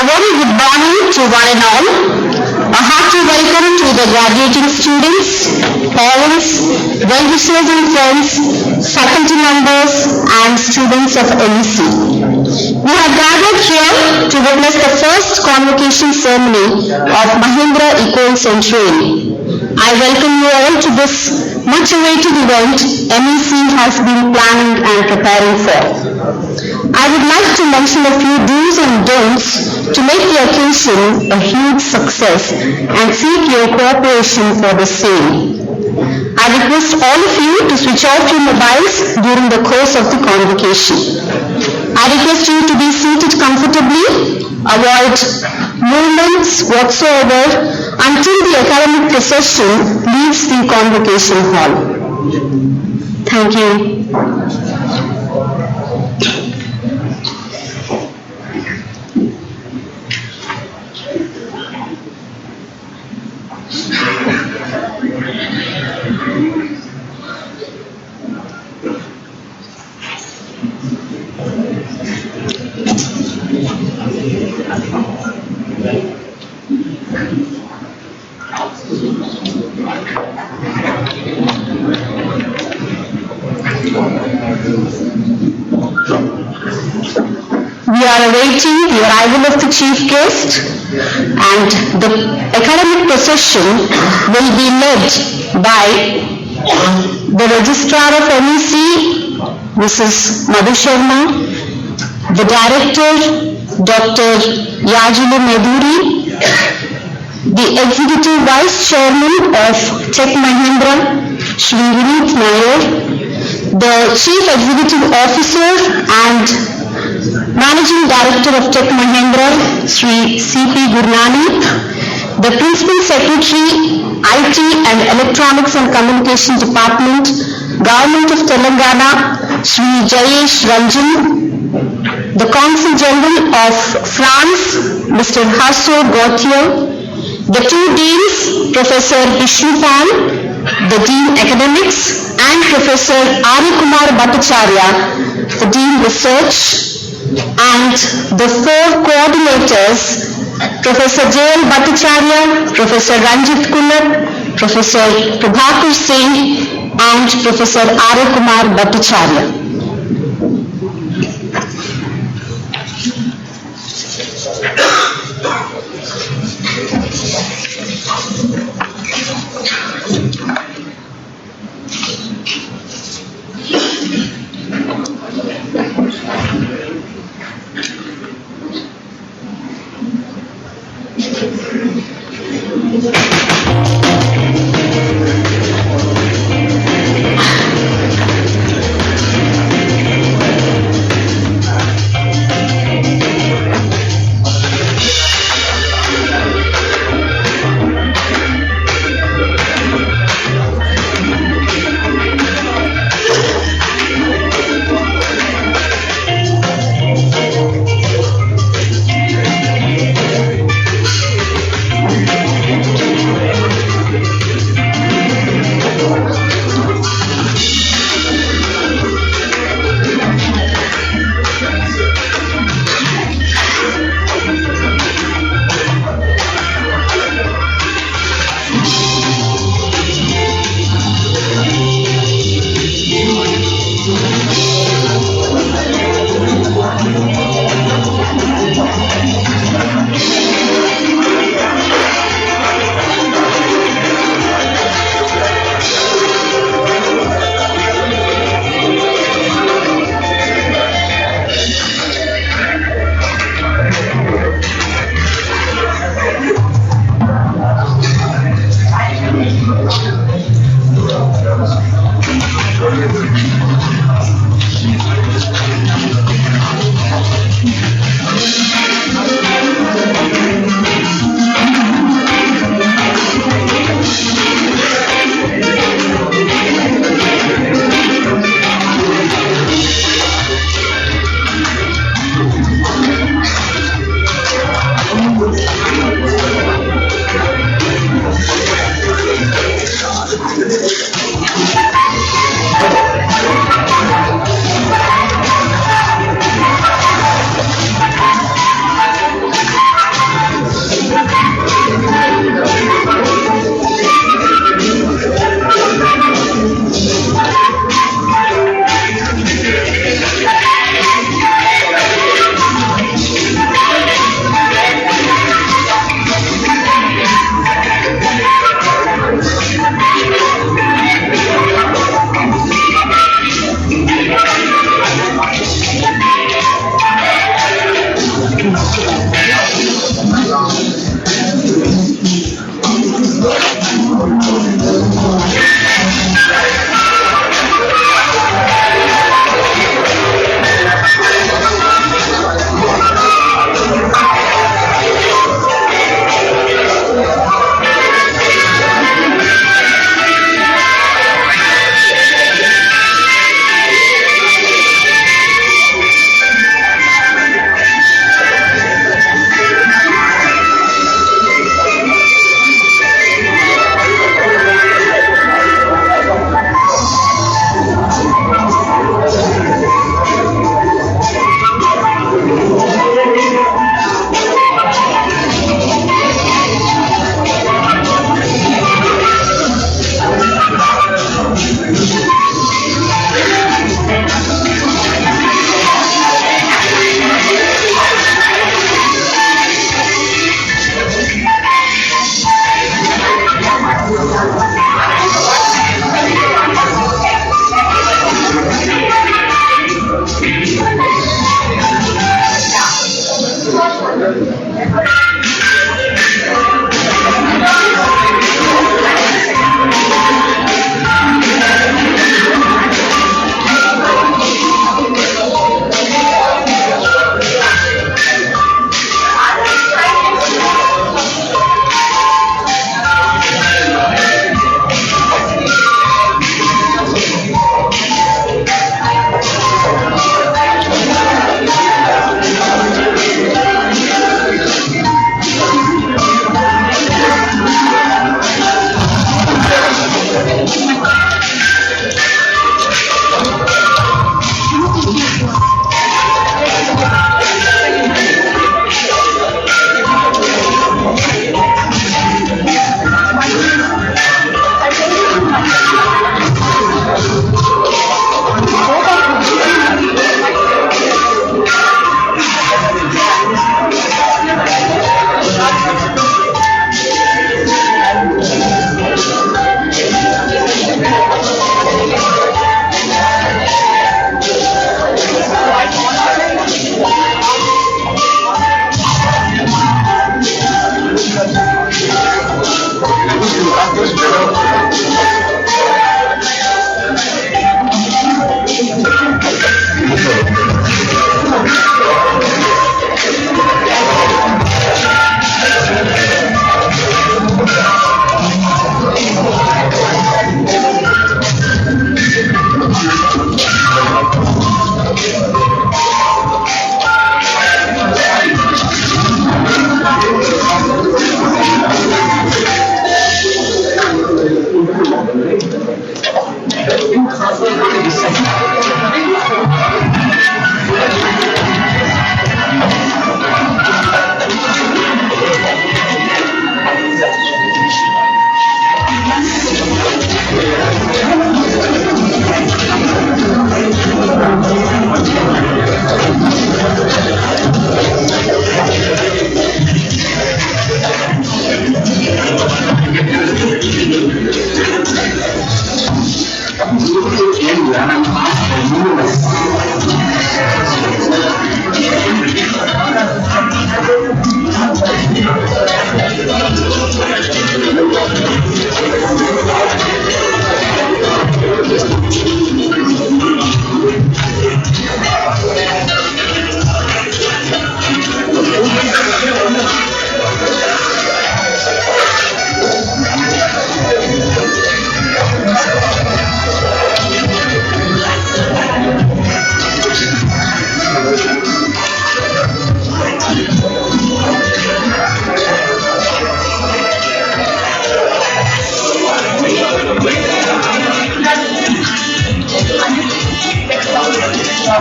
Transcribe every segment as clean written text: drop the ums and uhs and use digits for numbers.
very good morning to one and all. A hearty welcome to the graduating students, parents, well-wishers and friends, faculty members and students of MEC. We have gathered here to witness the first convocation ceremony of Mahindra École Centrale. I welcome you all to this much-awaited event MEC has been planning and preparing for. I would like to mention a few do's and don'ts to make the occasion a huge success and seek your cooperation for the same. I request all of you to switch off your mobiles during the course of the convocation. I request you to be seated comfortably, avoid movements whatsoever until the academic procession leaves the convocation hall. Thank you. We are awaiting the arrival of the chief guest, and the academic procession will be led by the registrar of MEC, Mrs. Madhu Sharma, the director, Dr. Yajulu Meduri, the executive vice chairman of Tech Mahindra, Shri Vineet Nair, the chief executive officer and Managing Director of Tech Mahindra, Sri C.P. Gurnani, the Principal Secretary, IT and Electronics and Communication Department, Government of Telangana, Sri Jayesh Ranjan, the Consul General of France, Mr. Hasso Gautier, the two deans, Professor Vishnupal, the Dean Academics, and Professor Ari Kumar Bhattacharya, the Dean Research, and the four coordinators, Professor J.L. Bhattacharya, Professor Ranjit Kulak, Professor Prabhakar Singh, and Professor Ari Kumar Bhattacharya.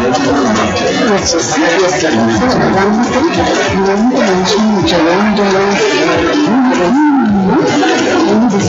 Yes, yes, yes. So, one more thing, you want to mention Jerome Dollars, only this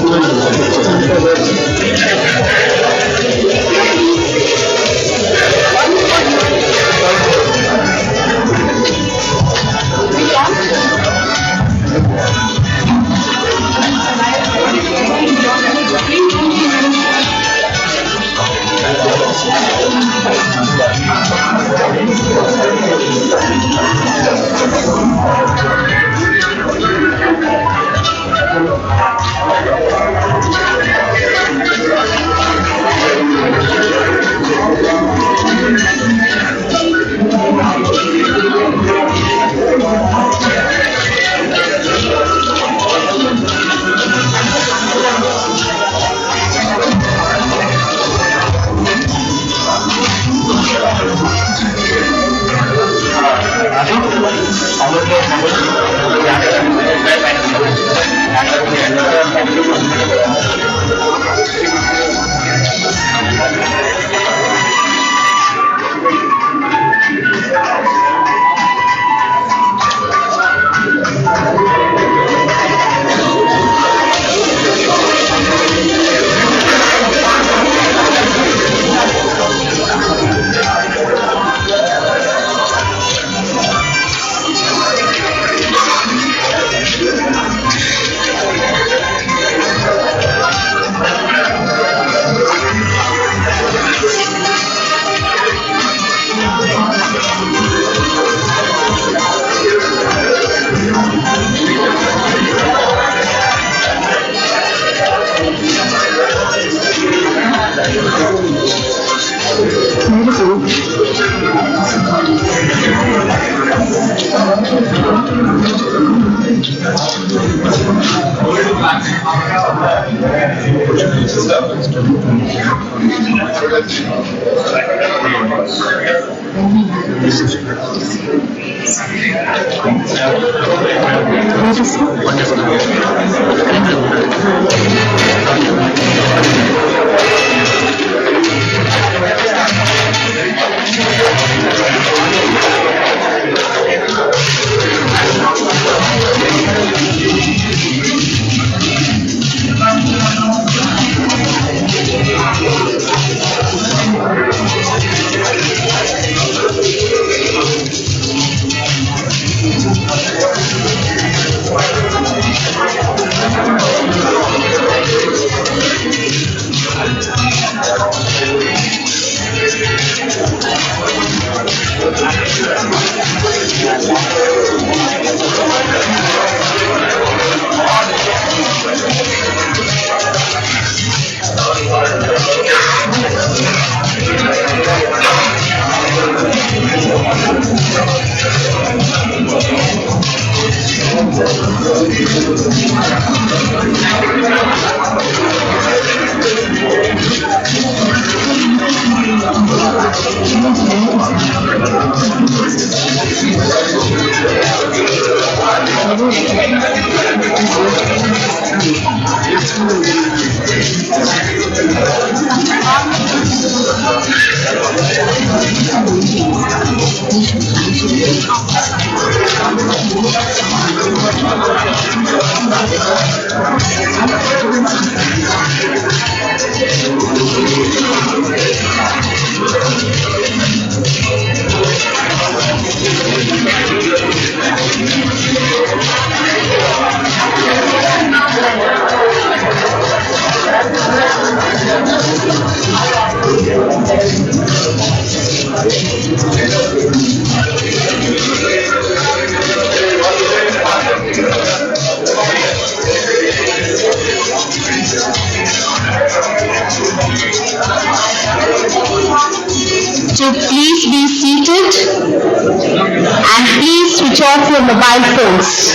So please be seated and please switch off your mobile phones.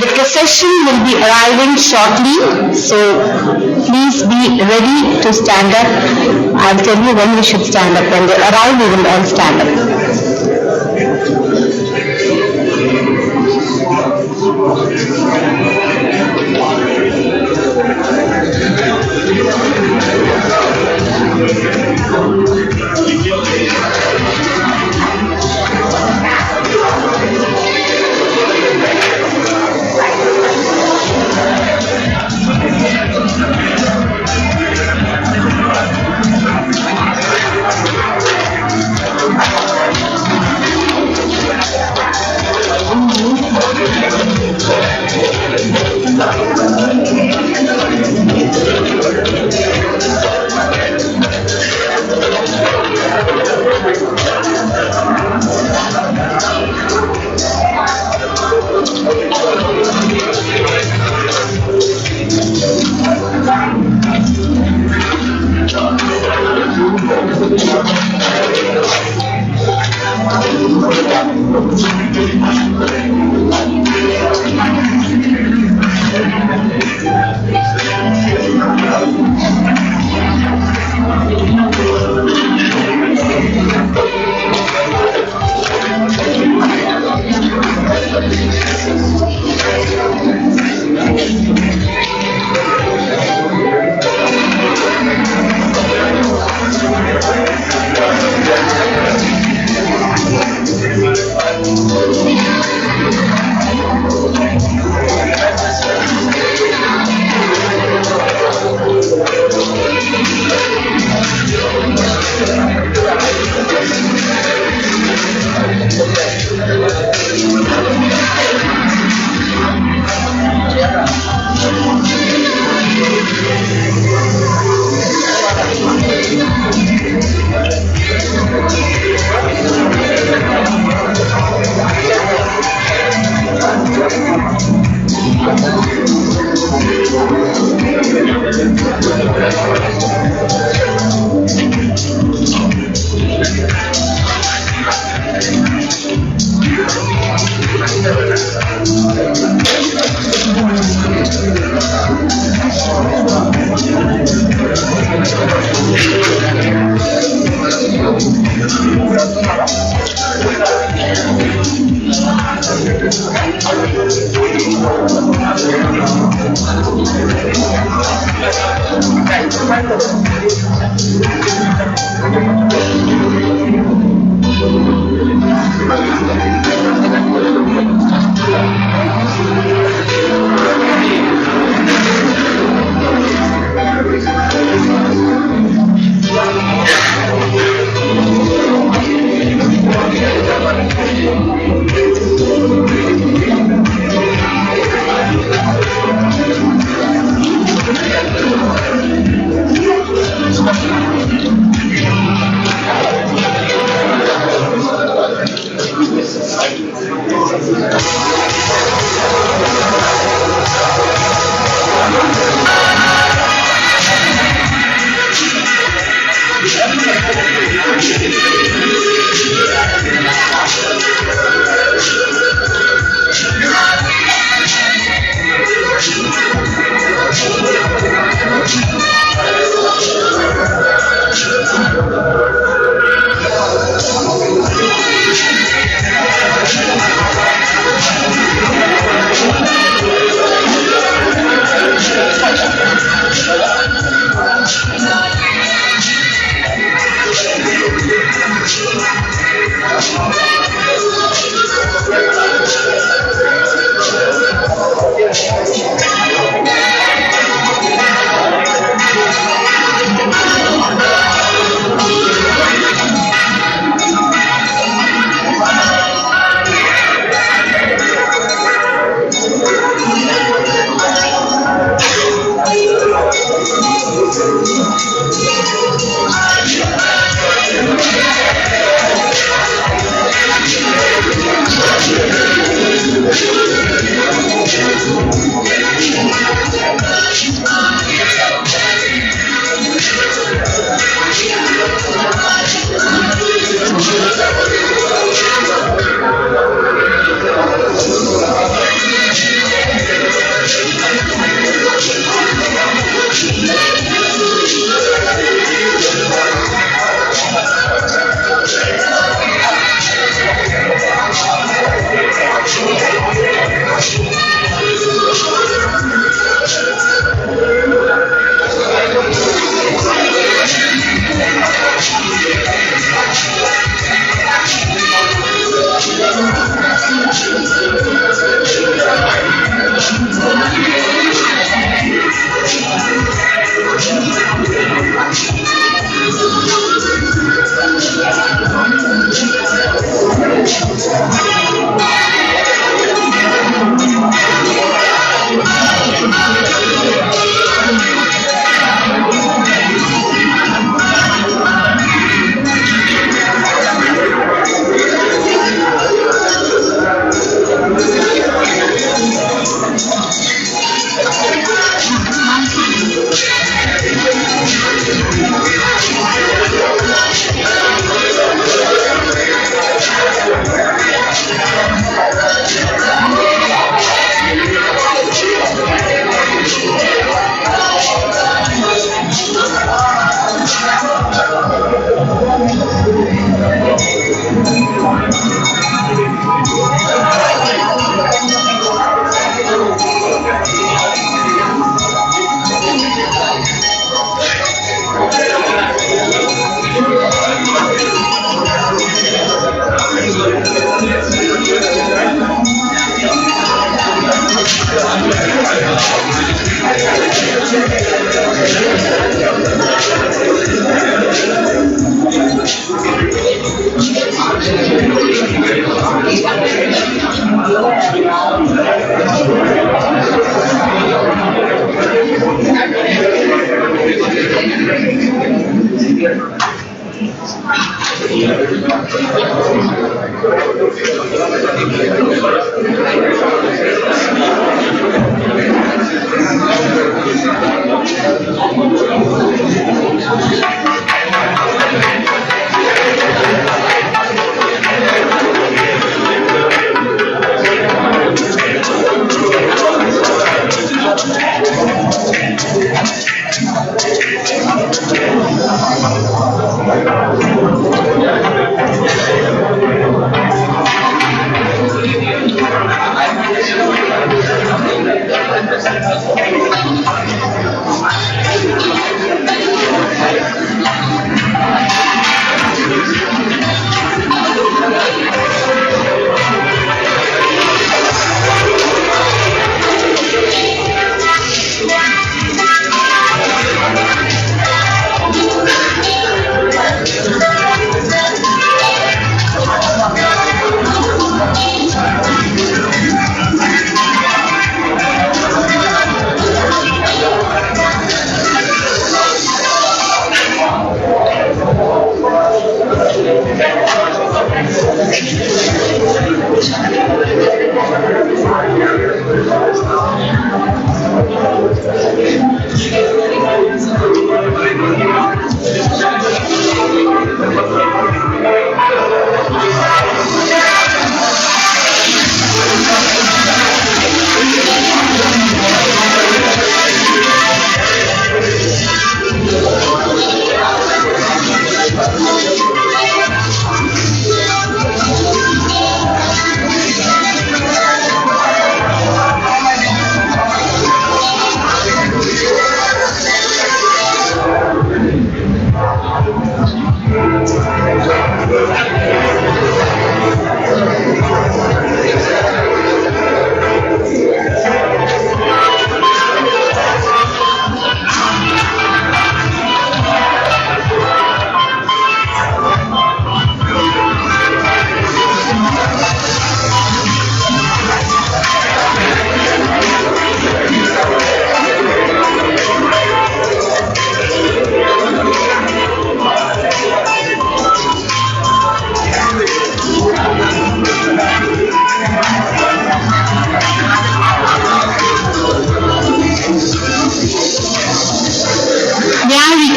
The procession will be arriving shortly, so please be ready to stand up. I'll tell you when we should stand up. When they arrive, we will all stand up.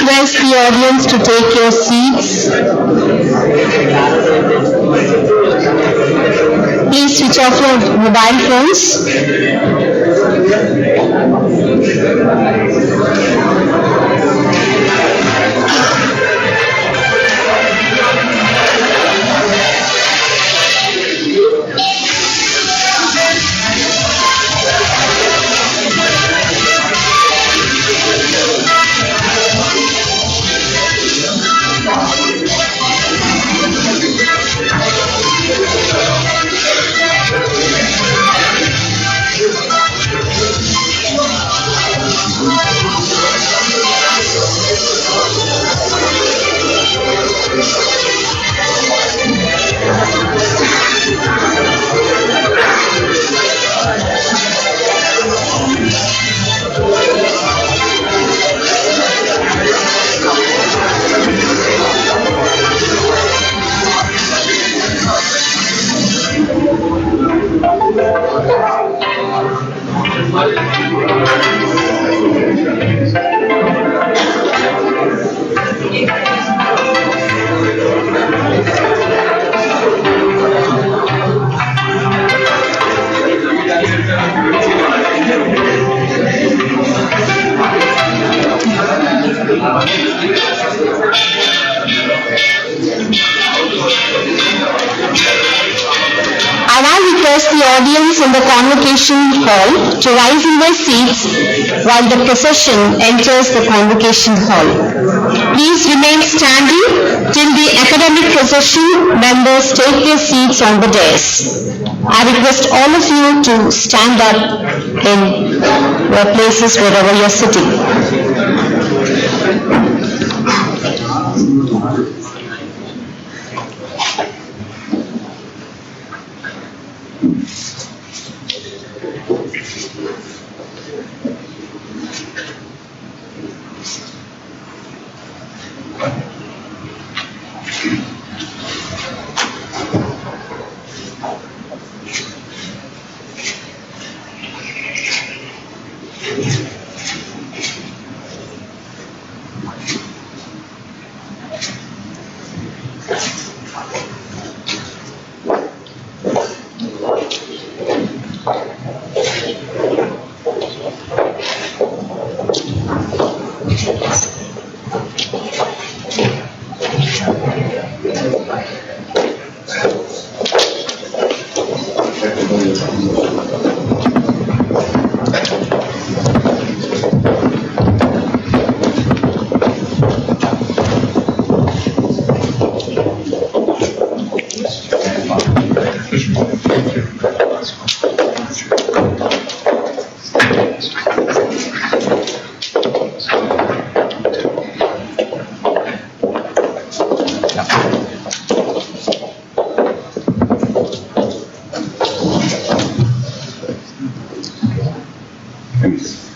request the audience to take your seats. Please switch off your mobile phones. I now request the audience in the Convocation Hall to rise in their seats while the procession enters the Convocation Hall. Please remain standing till the academic procession members take their seats on the dais. I request all of you to stand up in your places wherever you are sitting.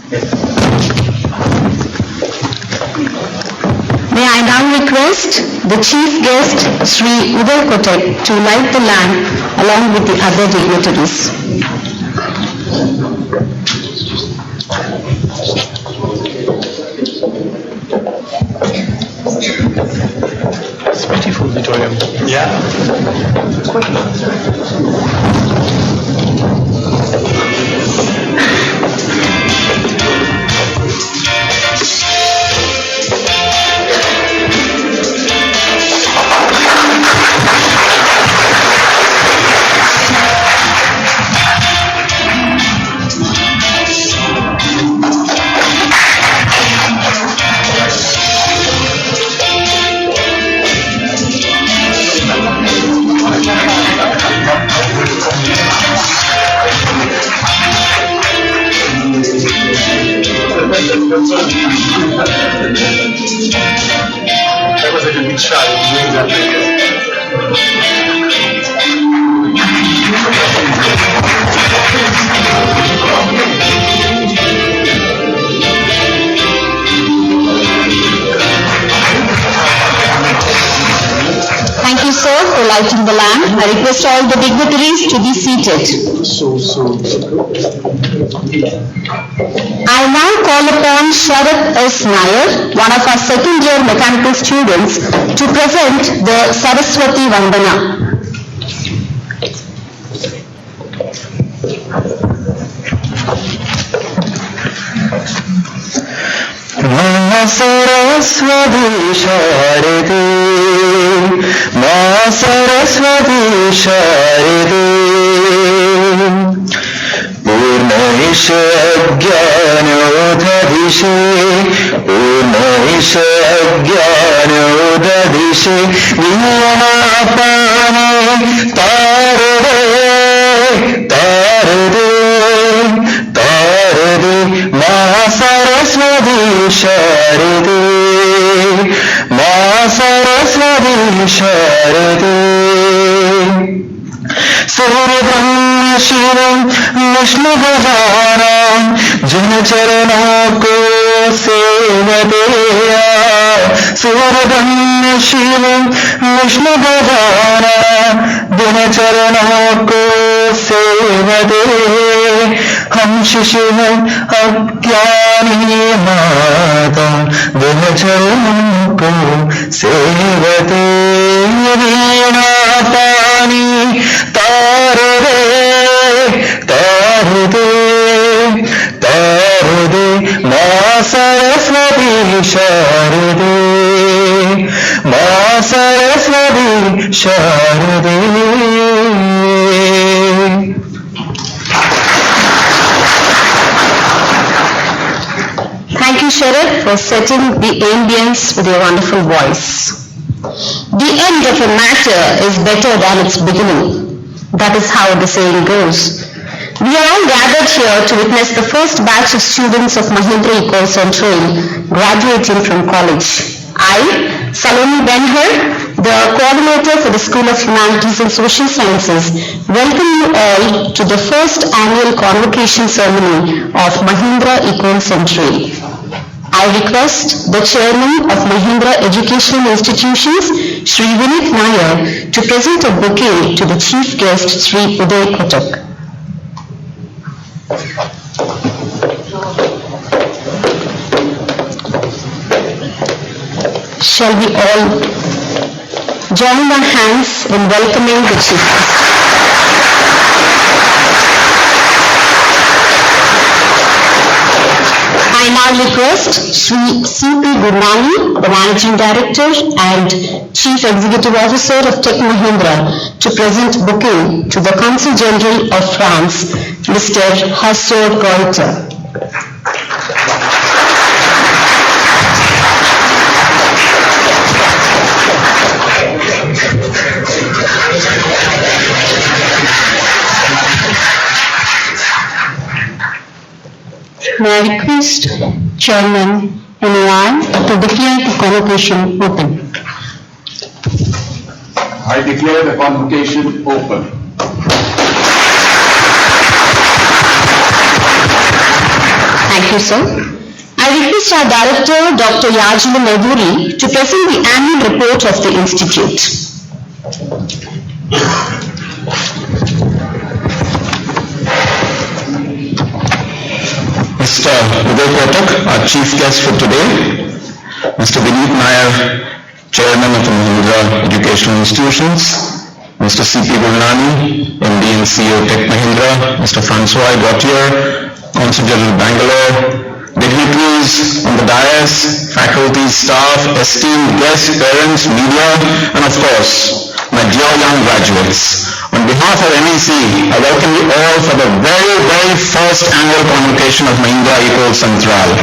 May I now request the chief guest, Sri Uday Kotak, to light the lamp along with the other dignitaries. It's beautiful, Victoria. Yeah. That was like a big shot. Thank you, sir, for lighting the lamp. I request all the dignitaries to be seated. I now call upon Sharath S. Nair, one of our second-year mechanical students, to present the Saraswati Vandana. Ma Saraswati Sharade, Ma Saraswati Sharade, Purnaish Ajnanodadishe, Purnaish Ajnanodadishe, Vyanapane Tarade, Tarade, Tarade, Ma Saraswati Sharade, Ma Saraswati Sharade. Surabram Shivam Vishnu Bhavanam Janacharana ko sevadeya. Surabram Shivam Vishnu Bhavanam Janacharana ko sevadeya. Ham Shishivam Ajnani Madam Janacharana ko sevadeya. Vyanapani Tarade, Tarade, Tarade, Ma Saraswati Sharade, Ma Saraswati Sharade. Thank you, Sharath, for setting the ambience with your wonderful voice. The end of a matter is better than its beginning. That is how the saying goes. We are all gathered here to witness the first batch of students of Mahindra École Centrale graduating from college. I, Saloni Benher, the coordinator for the School of Humanities and Social Sciences, welcome you all to the first annual convocation ceremony of Mahindra École Centrale. I request the chairman of Mahindra Educational Institutions, Sri Vinit Nair, to present a bouquet to the chief guest, Sri Uday Kotak. Shall we all join our hands in welcoming the chief guest? I now request Sri C.P. Gurnani, the Managing Director and Chief Executive Officer of Tech Mahindra, to present bouquet to the Consul General of France, Mr. Hassor Reuter. May I request Chairman NAI to declare the convocation open. I declare the convocation open. Thank Thank you, sir. I request our director, Dr. Yajulu Navuri, to present the annual report of the institute. Mr. Uday Kotak, our chief guest for today, Mr. Vineet Nair, Chairman of the Mahindra Educational Institutions, Mr. C.P. Gurnani, MD and CEO Tech Mahindra, Mr. Francois Gautier, Consul General Bangalore, dignitaries on the dais, faculty, staff, esteemed guests, parents, media, and of course, my dear young graduates. On behalf of MEC, I welcome you all for the very first annual convocation of Mahindra École Centrale.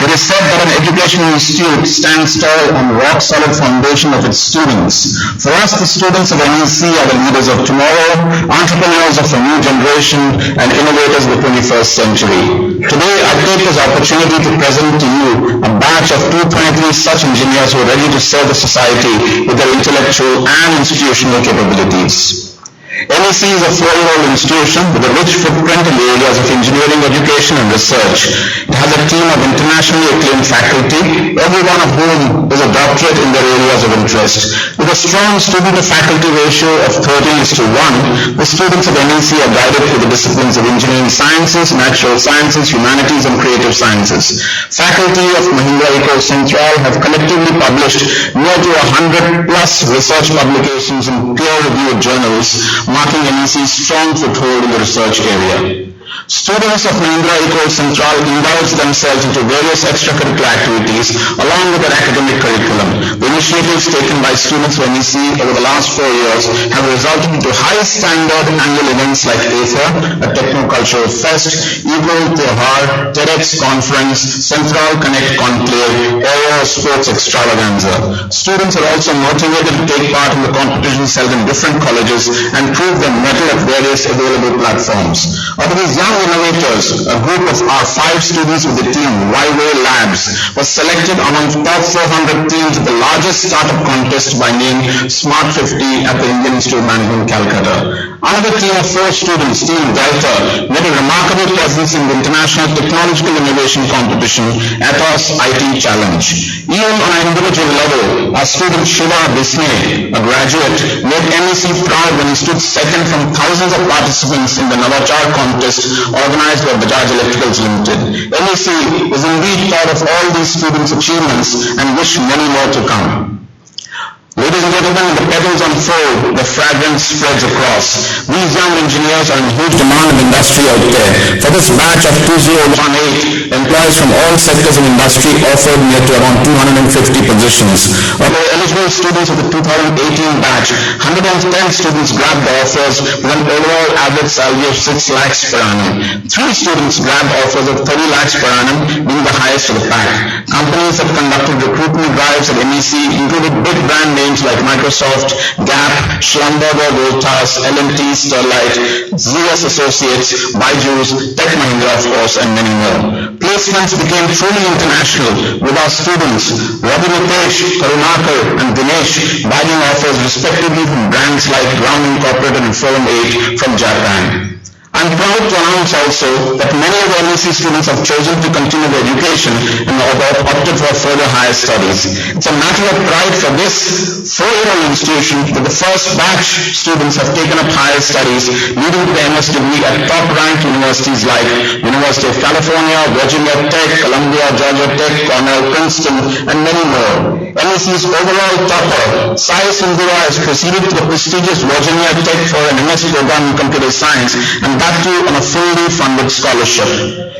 It is said that an educational institute stands tall on the rock-solid foundation of its students. For us, the students of MEC are the leaders of tomorrow, entrepreneurs of a new generation, and innovators of the 21st century. Today, I take this opportunity to present to you a batch of 223 such engineers who are ready to serve the society with their intellectual and institutional capabilities. MEC is a four-year-old institution with a rich footprint in the areas of engineering, education, and research. It has a team of internationally acclaimed faculty, every one of whom is a doctorate in their areas of interest. With a strong student-to-faculty ratio of 13:1, the students of MEC are guided through the disciplines of engineering sciences, natural sciences, humanities, and creative sciences. Faculty of Mahindra École Centrale have collectively published near to 100+ research publications in peer-reviewed journals, marking MEC's strong foothold in the research area. Students of Mahindra École Centrale indulge themselves into various extracurricular activities along with their academic curriculum. The initiatives taken by students of MEC over the last 4 years have resulted into high-standard annual events like AFA, a techno-cultural fest, École Tiohar, TEDx conference, Centrale Connect Conclave, Aero Sports Extravaganza. Students are also motivated to take part in the competitions held in different colleges and prove their mettle at various available platforms. Out of these young innovators, a group of our 5 students with the team Y-Way Labs was selected among top 400 teams at the largest startup contest by name Smart 50 at the Indian Institute of Management, Calcutta. Another team of 4 students, Team Delta, made a remarkable presence in the International Technological Innovation Competition, Athos IT Challenge. Even on an individual level, our student Shiva Bisne, a graduate, made MEC proud when he stood second from thousands of participants in the Navachar contest organized by Bajaj Electricals Limited. MEC is indeed proud of all these students' achievements and wish many more to come. Ladies and gentlemen, the petals unfold, the fragrance spreads across. These young engineers are in huge demand in the industry out there. For this batch of 2018, employees from all sectors of industry offered near to around 250 positions. Of the eligible students of the 2018 batch, 110 students grabbed the offers with an overall average salary of 6 lakhs per annum. 3 students grabbed offers of 30 lakhs per annum, being the highest of the pack. Companies that conducted recruitment drives at MEC included big brand names like Microsoft, Gap, Schlumberger, Voltas, L&T, Sterlite, ZS Associates, Byju's, Tech Mahindra, of course, and many more. Placements became truly international, with our students, Ravi Nitesh, Karunakar, and Dinesh, bagging offers respectively from brands like Brown Incorporated and Forum 8 from Japan. I'm proud to announce also that many of the MEC students have chosen to continue their education and opted for further higher studies. It's a matter of pride for this 4-year-old institution that the first batch students have taken up higher studies, leading to the MS degree at top-ranked universities like University of California, Virginia Tech, Columbia, Georgia Tech, Cornell, Princeton, and many more. MEC's overall topper, Sai Sindhura, has proceeded to the prestigious Virginia Tech for an MS program in computer science, and that too on a fully funded scholarship.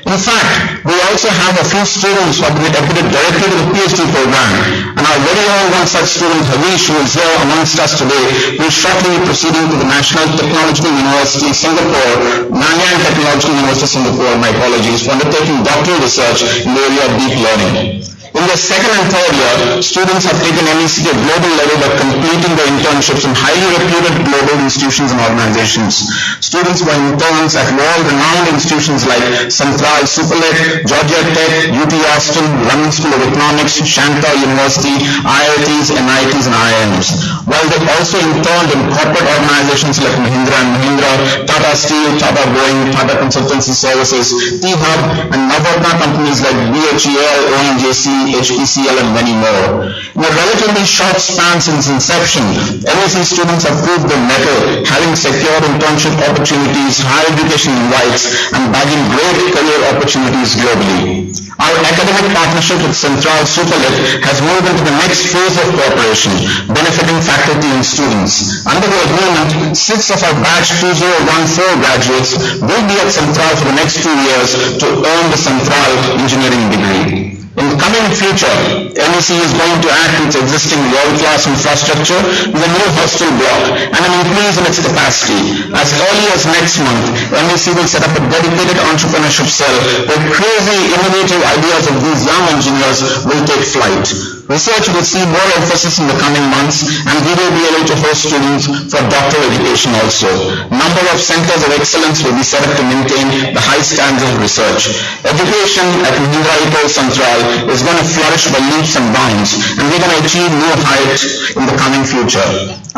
In fact, we also have a few students who have been admitted directly to the PhD program, and our very own one such student, Harish, who is here amongst us today, will shortly be proceeding to the National Technological University, Singapore, Nanyang Technological University, Singapore, my apologies, for undertaking doctoral research in the area of deep learning. In their second and third year, students have taken MEC to a global level by completing their internships in highly reputed global institutions and organizations. Students were interns at world-renowned institutions like Centrale, Georgia Tech, UT Austin, London School of Economics, Chantal University, IITs, NITs, and IIMs. While they also interned in corporate organizations like Mahindra, Tata Steel, Tata Boeing, Tata Consultancy Services, T-Hub, and Navarna companies like BHEL, ONGC, HPCL, and many more. In a relatively short span since inception, MEC students have proved their mettle, having secured internship opportunities, higher education invites, and bagging great career opportunities globally. Our academic partnership with Centrale Superlit has moved into the next phase of cooperation, benefiting faculty and students. Under the agreement, 6 of our batch 2014 graduates will be at Centrale for the next 2 years to earn the Centrale engineering degree. In the coming future, MEC is going to add to its existing world-class infrastructure with a new hostel block and an increase in its capacity. As early as next month, MEC will set up a dedicated entrepreneurship cell where crazy, innovative ideas of these young engineers will take flight. Research will see more emphasis in the coming months, and we will be able to host students for doctoral education also. Number of centers of excellence will be set up to maintain the high standards of research. Education at Mahindra École Centrale is going to flourish by leaps and bounds, and we're going to achieve new heights in the coming future.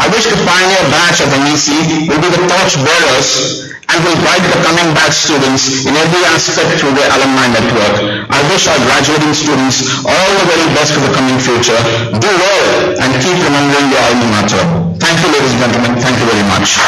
I wish the pioneer batch of MEC will be the torch bearers and will guide the coming batch students in every aspect through their alumni network. I wish our graduating students all the very best for the coming future. Do well and keep remembering your alma mater. Thank you, ladies and gentlemen. Thank you very much.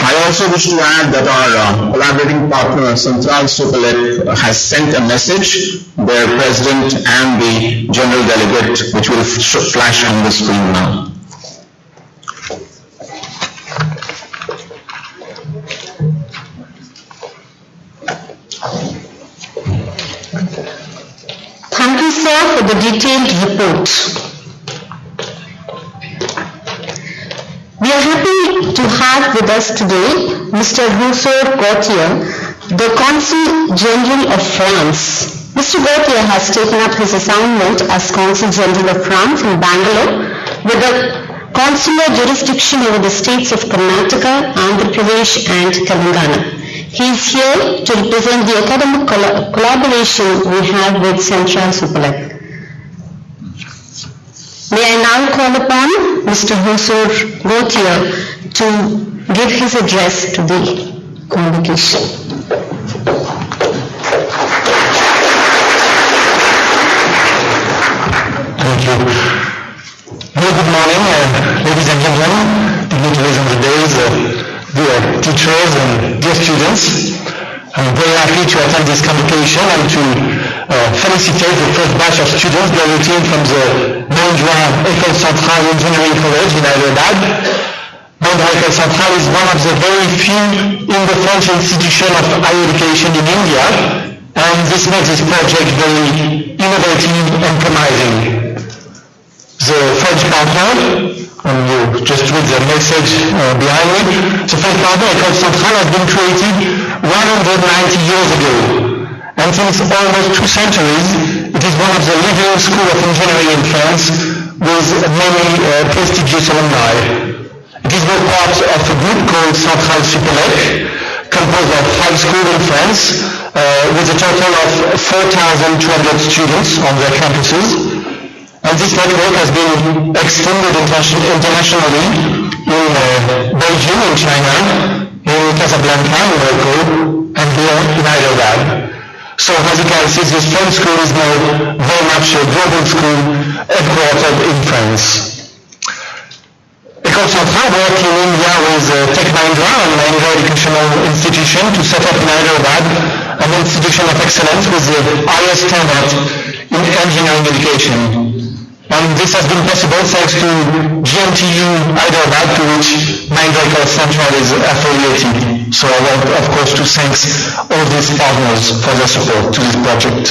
I also wish to add that our collaborating partner, Centrale Superlet, has sent a message, their president and the general delegate, which will flash on the screen now. Thank you, sir, for the detailed report. We are happy to have with us today Mr. Rousseau Gauthier, the Consul General of France. Mr. Gauthier has taken up his assignment as Consul General of France in Bangalore with the consular jurisdiction over the states of Karnataka, Andhra Pradesh, and Telangana. He is here to represent the academic collaboration we have with Centrale Superlet. May I now call upon Mr. Rousseau Gauthier to give his address to the convocation. Thank you. Very good morning, ladies and gentlemen, dignitaries of the days, dear teachers and dear students. I'm very happy to attend this convocation and to felicitate the first batch of students graduating from the Mahindra École Centrale Engineering College in Hyderabad. Mahindra École Centrale is one of the very few in the French institution of higher education in India, and this makes this project very innovative and promising. The French partner, and you just read the message behind me, the French partner, École Centrale, has been created 190 years ago. And since almost 2 centuries, it is one of the leading schools of engineering in France with many prestigious alumni. It is now part of a group called Centrale Superlet, composed of 5 schools in France, with a total of 4,200 students on their campuses. And this network has been extended internationally in Beijing in China, in Casablanca in Morocco, and here in Hyderabad. So as you can see, this French school is now very much a global school headquartered in France. École Centrale worked in India with Tech Mahindra and Mahindra Educational Institution to set up in Hyderabad an institution of excellence with the highest standard in engineering education. And this has been possible thanks to GMTU Hyderabad, to which Mahindra École Centrale is affiliated. So I want, of course, to thank all these partners for their support to this project.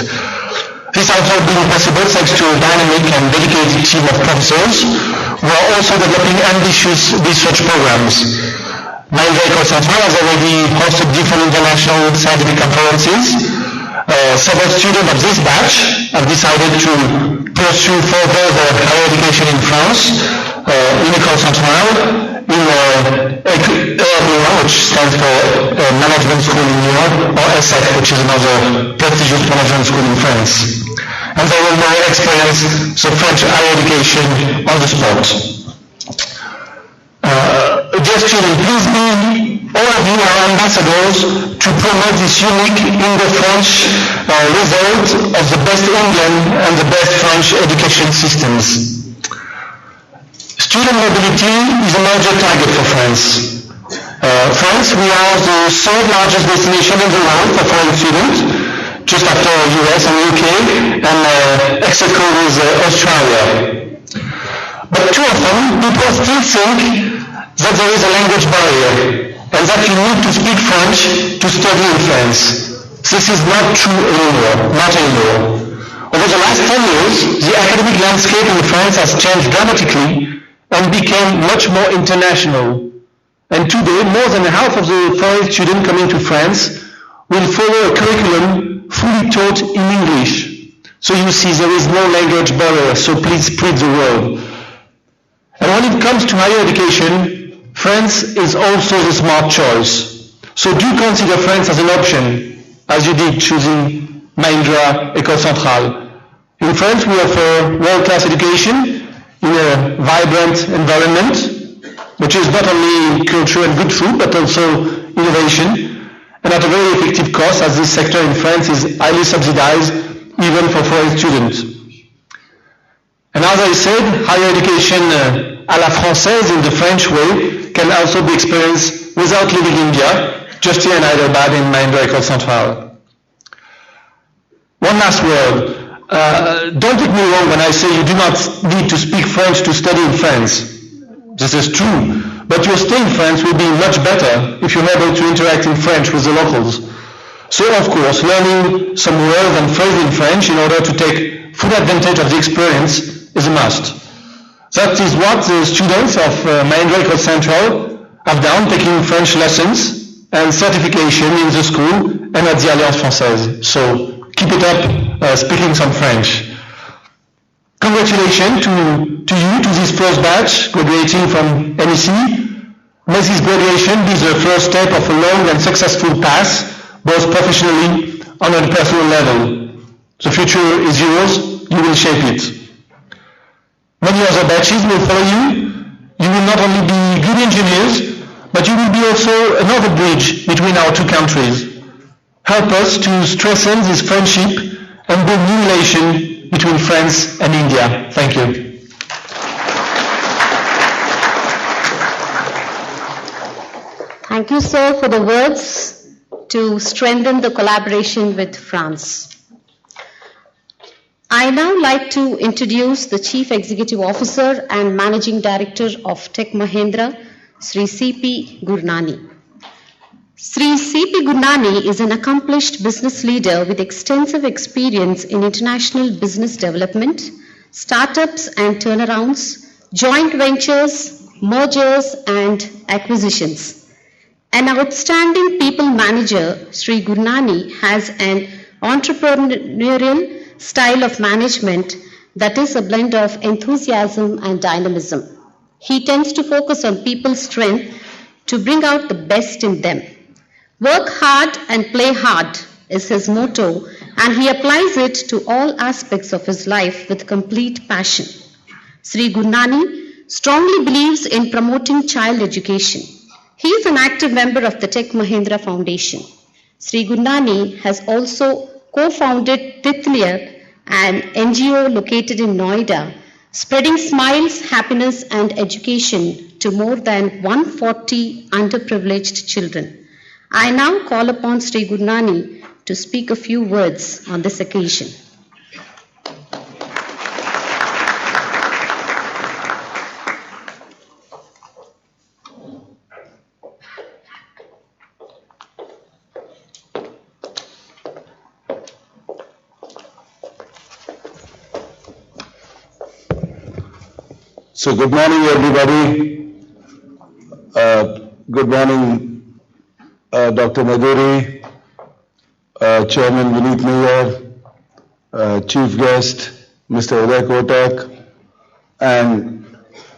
This has also been possible thanks to a dynamic and dedicated team of professors who are also developing ambitious research programs. Mahindra École Centrale has already hosted different international scientific conferences, Several students of this batch have decided to pursue further their higher education in France, in École Centrale, in École, which stands for Management School in Lyon, or SF, which is another prestigious management school in France. And they will now experience the French higher education on the spot. Dear students, please be, all of you are ambassadors to promote this unique Indo-French result of the best Indian and the best French education systems. Student mobility is a major target for France. France, we are the third largest destination in the world for foreign students, just after US and UK, and ex aequo with Australia. But too often, people still think that there is a language barrier, and that you need to speak French to study in France. This is not true anymore, Over the last 10 years, the academic landscape in France has changed dramatically and became much more international. And today, more than half of the foreign students coming to France will follow a curriculum fully taught in English. So you see, there is no language barrier, so please spread the word. And when it comes to higher education, France is also the smart choice. So do consider France as an option, as you did choosing Mahindra, École Centrale. In France, we offer world-class education in a vibrant environment, which is not only culture and good food, but also innovation, and at a very effective cost, as this sector in France is highly subsidized, even for foreign students. And as I said, higher education à la française in the French way can also be experienced without leaving India, just here in Hyderabad in Mahindra École Centrale. One last word. Don't take me wrong when I say you do not need to speak French to study in France. This is true, but your stay in France will be much better if you're able to interact in French with the locals. So of course, learning some words and phrases in French in order to take full advantage of the experience is a must. That is what the students of Mahindra École Centrale have done, taking French lessons and certification in the school and at the Alliance Française. So keep it up, speaking some French. Congratulations to you, to this first batch graduating from NEC. May this graduation be the first step of a long and successful path, both professionally and on a personal level. The future is yours, you will shape it. Many other batches will follow you. You will not only be good engineers, but you will be also another bridge between our two countries. Help us to strengthen this friendship and build new relations between France and India. Thank you. Thank you, sir, for the words to strengthen the collaboration with France. I now like to introduce the Chief Executive Officer and Managing Director of Tech Mahindra, Sri C.P. Gurnani. Sri C.P. Gurnani is an accomplished business leader with extensive experience in international business development, startups and turnarounds, joint ventures, mergers and acquisitions. An outstanding people manager, Sri Gurnani has an entrepreneurial style of management that is a blend of enthusiasm and dynamism. He tends to focus on people's strength to bring out the best in them. Work hard and play hard is his motto, and he applies it to all aspects of his life with complete passion. Sri Gurnani strongly believes in promoting child education. He is an active member of the Tech Mahindra Foundation. Sri Gurnani has also co-founded Titliya, an NGO located in Noida, spreading smiles, happiness and education to more than 140 underprivileged children. I now call upon Sri Gurnani to speak a few words on this occasion. So good morning, everybody. Good morning, Dr. Madhuri, Chairman Vineet Nair, Chief Guest Mr. Uday Kotak, and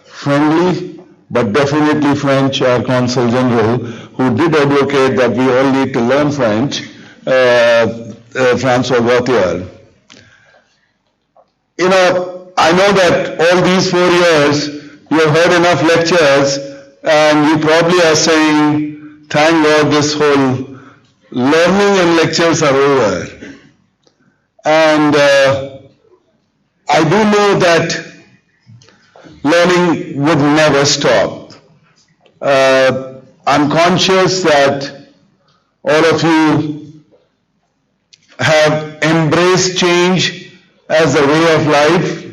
friendly but definitely French, our Consul General, who did advocate that we all need to learn French, François Gauthier. You know, I know that all these 4 years you have heard enough lectures and you probably are saying, thank God this whole learning and lectures are over. And I do know that learning would never stop. I'm conscious that all of you have embraced change as a way of life.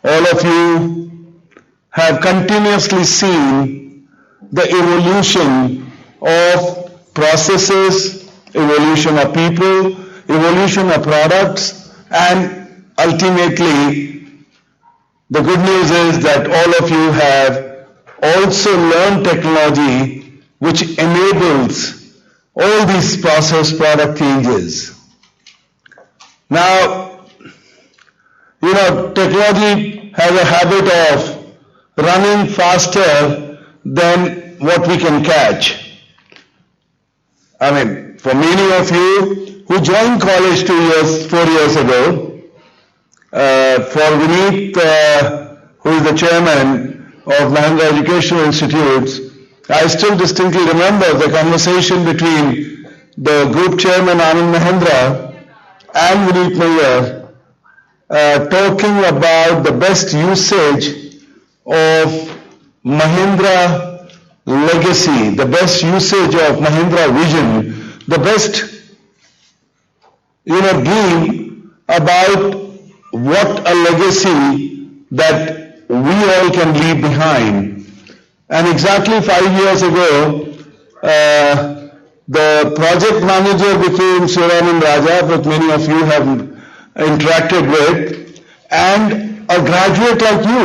All of you have continuously seen the evolution of processes, evolution of people, evolution of products, and ultimately the good news is that all of you have also learned technology which enables all these process product changes. Now, you know, technology has a habit of running faster than what we can catch. I mean, for many of you who joined college 4 years ago, for Vineet, who is the chairman of Mahindra Educational Institutes, I still distinctly remember the conversation between the group chairman Anand Mahindra and Vineet Nair, talking about the best usage of Mahindra legacy, the best usage of Mahindra vision, the best, dream about what a legacy that we all can leave behind. And exactly 5 years ago, the project manager became Siranand Raja, that many of you have interacted with, and a graduate like you,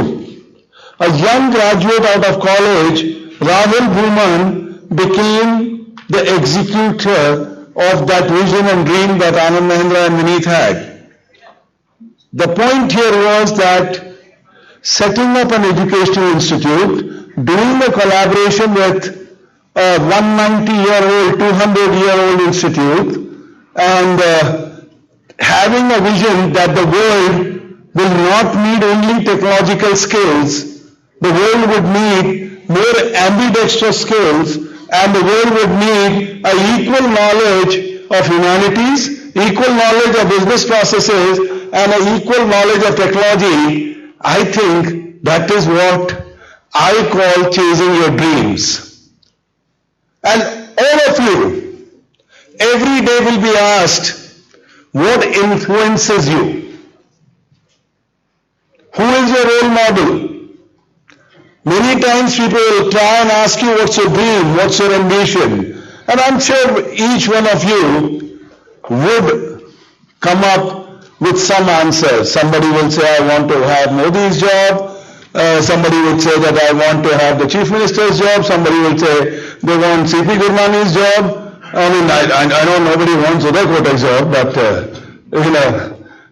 a young graduate out of college, Rahul Bhuman, became the executor of that vision and dream that Anand Mahindra and Vineet had. The point here was that setting up an educational institute, doing a collaboration with a 190-year-old, 200-year-old institute, and having a vision that the world will not need only technological skills, the world would need more ambidextrous skills, and the world would need an equal knowledge of humanities, equal knowledge of business processes, and an equal knowledge of technology. I think that is what I call chasing your dreams. And all of you, every day will be asked, what influences you? Who is your role model? Many times people will try and ask you, what's your dream, what's your ambition? And I'm sure each one of you would come up with some answers. Somebody will say, I want to have Modi's job. Somebody would say that I want to have the Chief Minister's job. Somebody will say they want C.P. Gurmani's job. I mean, I know nobody wants Uday Kotak's job, but,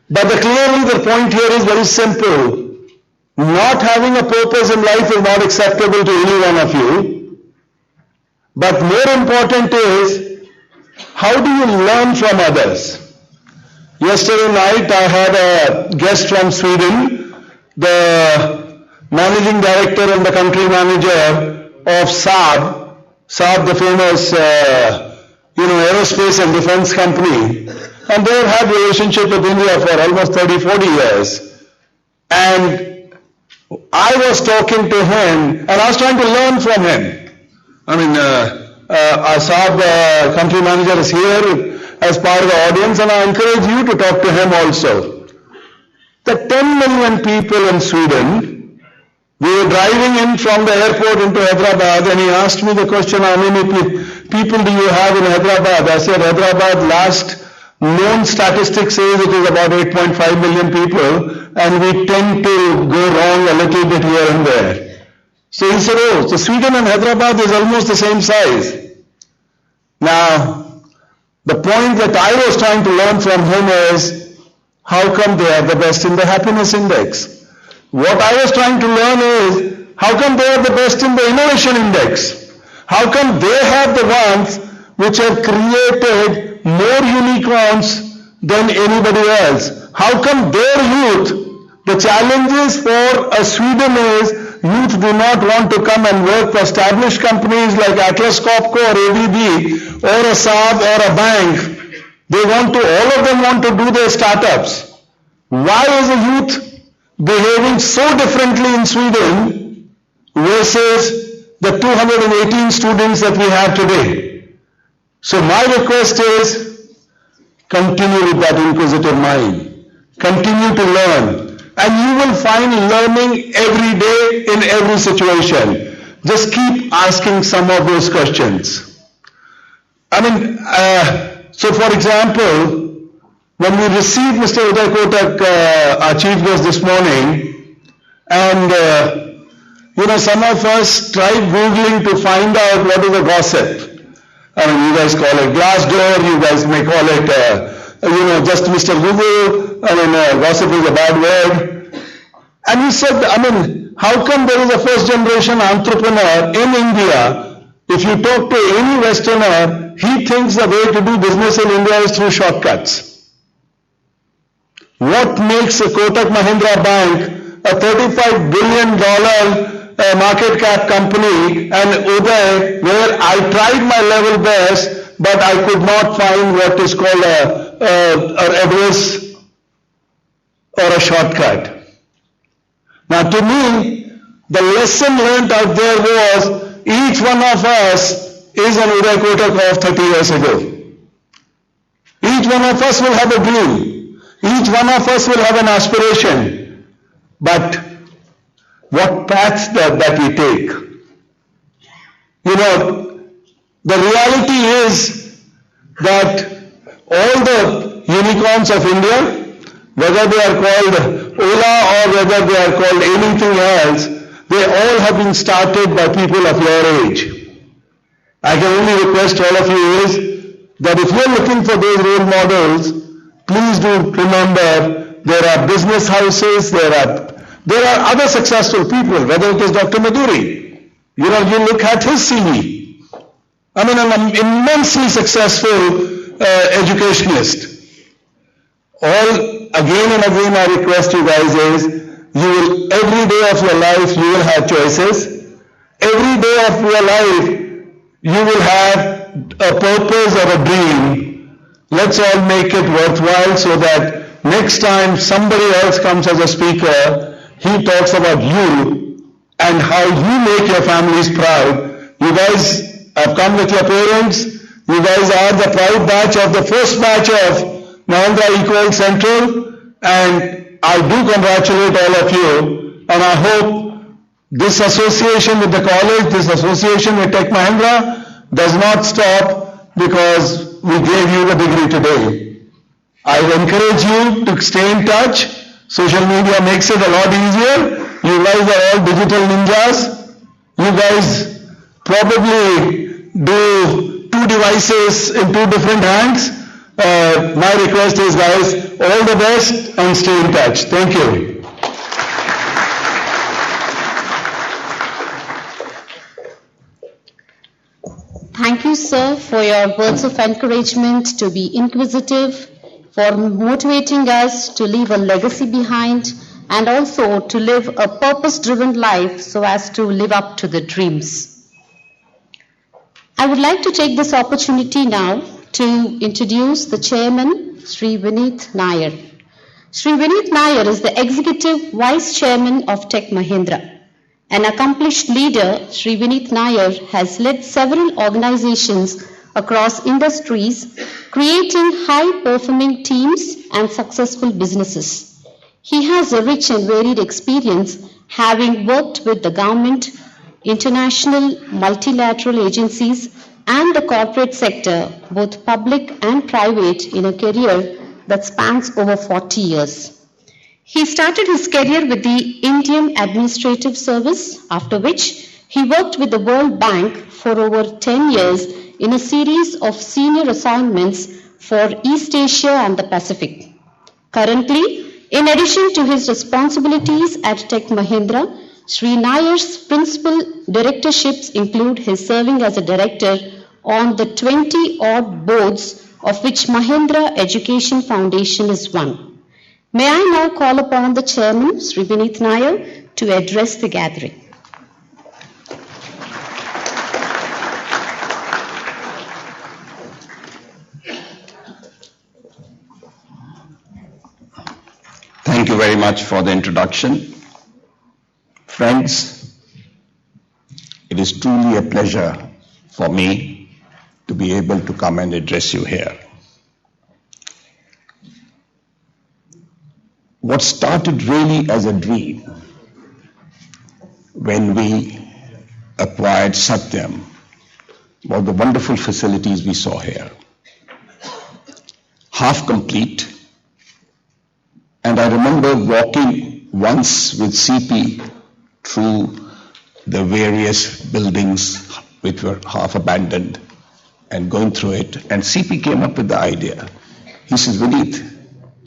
But clearly the point here is very simple. Not having a purpose in life is not acceptable to any one of you. But more important is, how do you learn from others? Yesterday night I had a guest from Sweden, the managing director and the country manager of Saab, the famous aerospace and defense company, and they have had a relationship with India for almost 30-40 years. And I was talking to him and I was trying to learn from him. I mean, our Saab country manager is here as part of the audience, and I encourage you to talk to him also. The 10 million people in Sweden, we were driving in from the airport into Hyderabad, and he asked me the question, how many people do you have in Hyderabad? I said, Hyderabad, last known statistics says it is about 8.5 million people, and we tend to go wrong a little bit here and there. So he said, so Sweden and Hyderabad is almost the same size. Now, The point that I was trying to learn from him is, how come they are the best in the happiness index? What I was trying to learn is, how come they are the best in the innovation index? How come they have the ones which have created more unicorns than anybody else? How come their youth, the challenges for Sweden is, youth do not want to come and work for established companies like Atlas Copco or ABB or a Saab or a bank. All of them want to do their startups. Why is the youth behaving so differently in Sweden versus the 218 students that we have today? So my request is, continue with that inquisitive mind. Continue to learn. And you will find learning every day in every situation. Just keep asking some of those questions. So for example, when we received Mr. Uday Kotak, our chief guest this morning, and some of us tried Googling to find out what is a gossip. You guys call it Glassdoor, you guys may call it just Mr. Google, gossip is a bad word. And he said, how come there is a first generation entrepreneur in India? If you talk to any Westerner, he thinks the way to do business in India is through shortcuts. What makes a Kotak Mahindra Bank a $35 billion market cap company and Uday, where I tried my level best, but I could not find what is called an address or a shortcut. Now to me, the lesson learned out there was, each one of us is an Uday Kotak of 30 years ago. Each one of us will have a dream. Each one of us will have an aspiration. But what paths that we take? The reality is that all the unicorns of India, whether they are called Ola or whether they are called anything else, they all have been started by people of your age. I can only request all of you is that if you're looking for those role models, please do remember there are business houses, there are other successful people, whether it is Dr. Maduri. You look at his CV. An immensely successful educationist. All again and again I request you guys is, every day of your life you will have choices. Every day of your life you will have a purpose or a dream. Let's all make it worthwhile so that next time somebody else comes as a speaker, he talks about you and how you make your families proud. You guys have come with your parents. You guys are the proud batch of the first batch of Mahindra École Centrale, and I do congratulate all of you, and I hope this association with the college, this association with Tech Mahindra does not stop because we gave you the degree today. I encourage you to stay in touch. Social media makes it a lot easier. You guys are all digital ninjas. You guys probably do 2 devices in 2 different hands. My request is, guys, all the best and stay in touch. Thank you. Thank you, sir, for your words of encouragement to be inquisitive, for motivating us to leave a legacy behind, and also to live a purpose-driven life so as to live up to the dreams. I would like to take this opportunity now to introduce the chairman, Sri Vineet Nair. Sri Vineet Nair is the executive vice chairman of Tech Mahindra. An accomplished leader, Sri Vineet Nair has led several organizations across industries, creating high-performing teams and successful businesses. He has a rich and varied experience, having worked with the government, international multilateral agencies, and the corporate sector, both public and private, in a career that spans over 40 years. He started his career with the Indian Administrative Service, after which He worked with the World Bank for over 10 years in a series of senior assignments for East Asia and the Pacific. Currently, in addition to his responsibilities at Tech Mahindra, Sri Nayar's principal directorships include his serving as a director on the 20-odd boards of which Mahindra Education Foundation is one. May I now call upon the chairman, Sri Vineet Nayar, to address the gathering. Thank you very much for the introduction. Friends, it is truly a pleasure for me to be able to come and address you here. What started really as a dream when we acquired Satyam was the wonderful facilities we saw here. Half complete. And I remember walking once with CP through the various buildings which were half abandoned and going through it. And CP came up with the idea. He says, Vineet,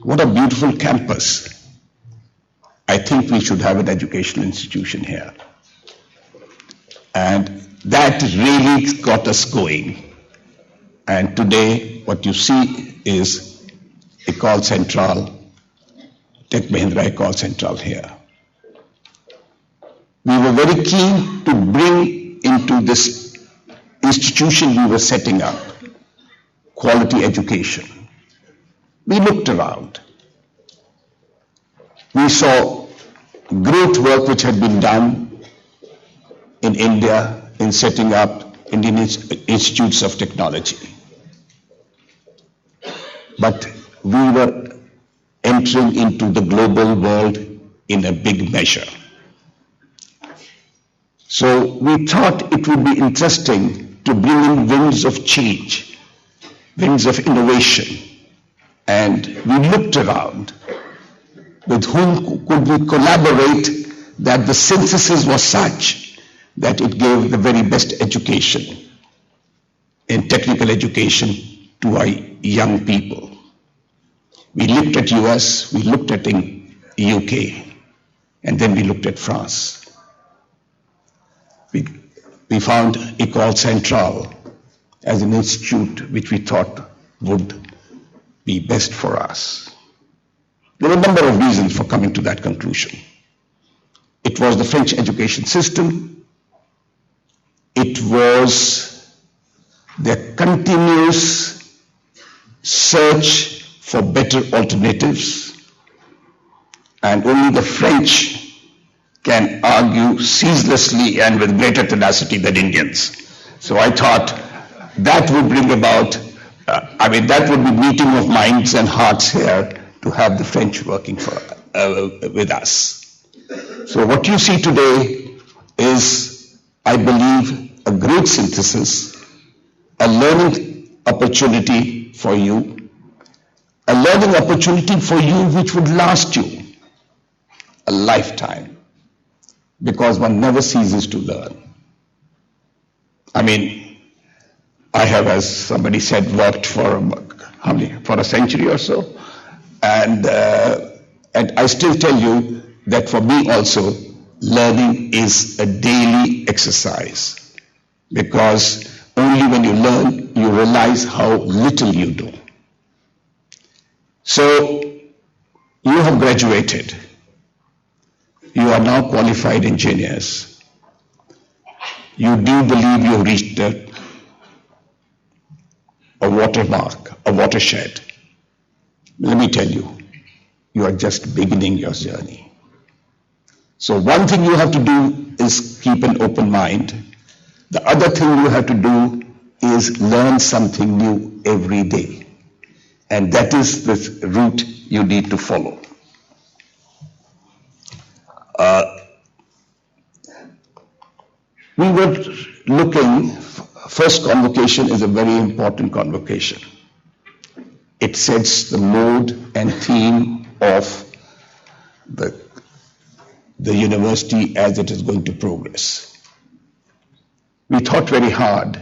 what a beautiful campus. I think we should have an educational institution here. And that really got us going. And today what you see is École Centrale, Tech Mahindra École Centrale here. We were very keen to bring into this institution we were setting up quality education. We looked around. We saw great work which had been done in India in setting up Indian institutes of technology. But we were entering into the global world in a big measure. So we thought it would be interesting to bring in winds of change, winds of innovation. And we looked around with whom could we collaborate that the synthesis was such that it gave the very best education in technical education to our young people. We looked at US, we looked at UK, and then we looked at France. We found École Centrale as an institute which we thought would be best for us. There were a number of reasons for coming to that conclusion. It was the French education system. It was the continuous search for better alternatives, and only the French can argue ceaselessly and with greater tenacity than Indians. So I thought that would bring about, that would be meeting of minds and hearts here to have the French working with us. So what you see today is, I believe, a great synthesis, a learning opportunity for you, a learning opportunity for you which would last you a lifetime, because one never ceases to learn. I have, as somebody said, worked for a century or so, and I still tell you that for me also, learning is a daily exercise, because only when you learn, you realize how little you do. So, you have graduated. You are now qualified engineers. You do believe you have reached a watermark, a watershed. Let me tell you, you are just beginning your journey. So one thing you have to do is keep an open mind. The other thing you have to do is learn something new every day. And that is the route you need to follow. We were looking, first convocation is a very important convocation. It sets the mode and theme of the university as it is going to progress. we thought very hard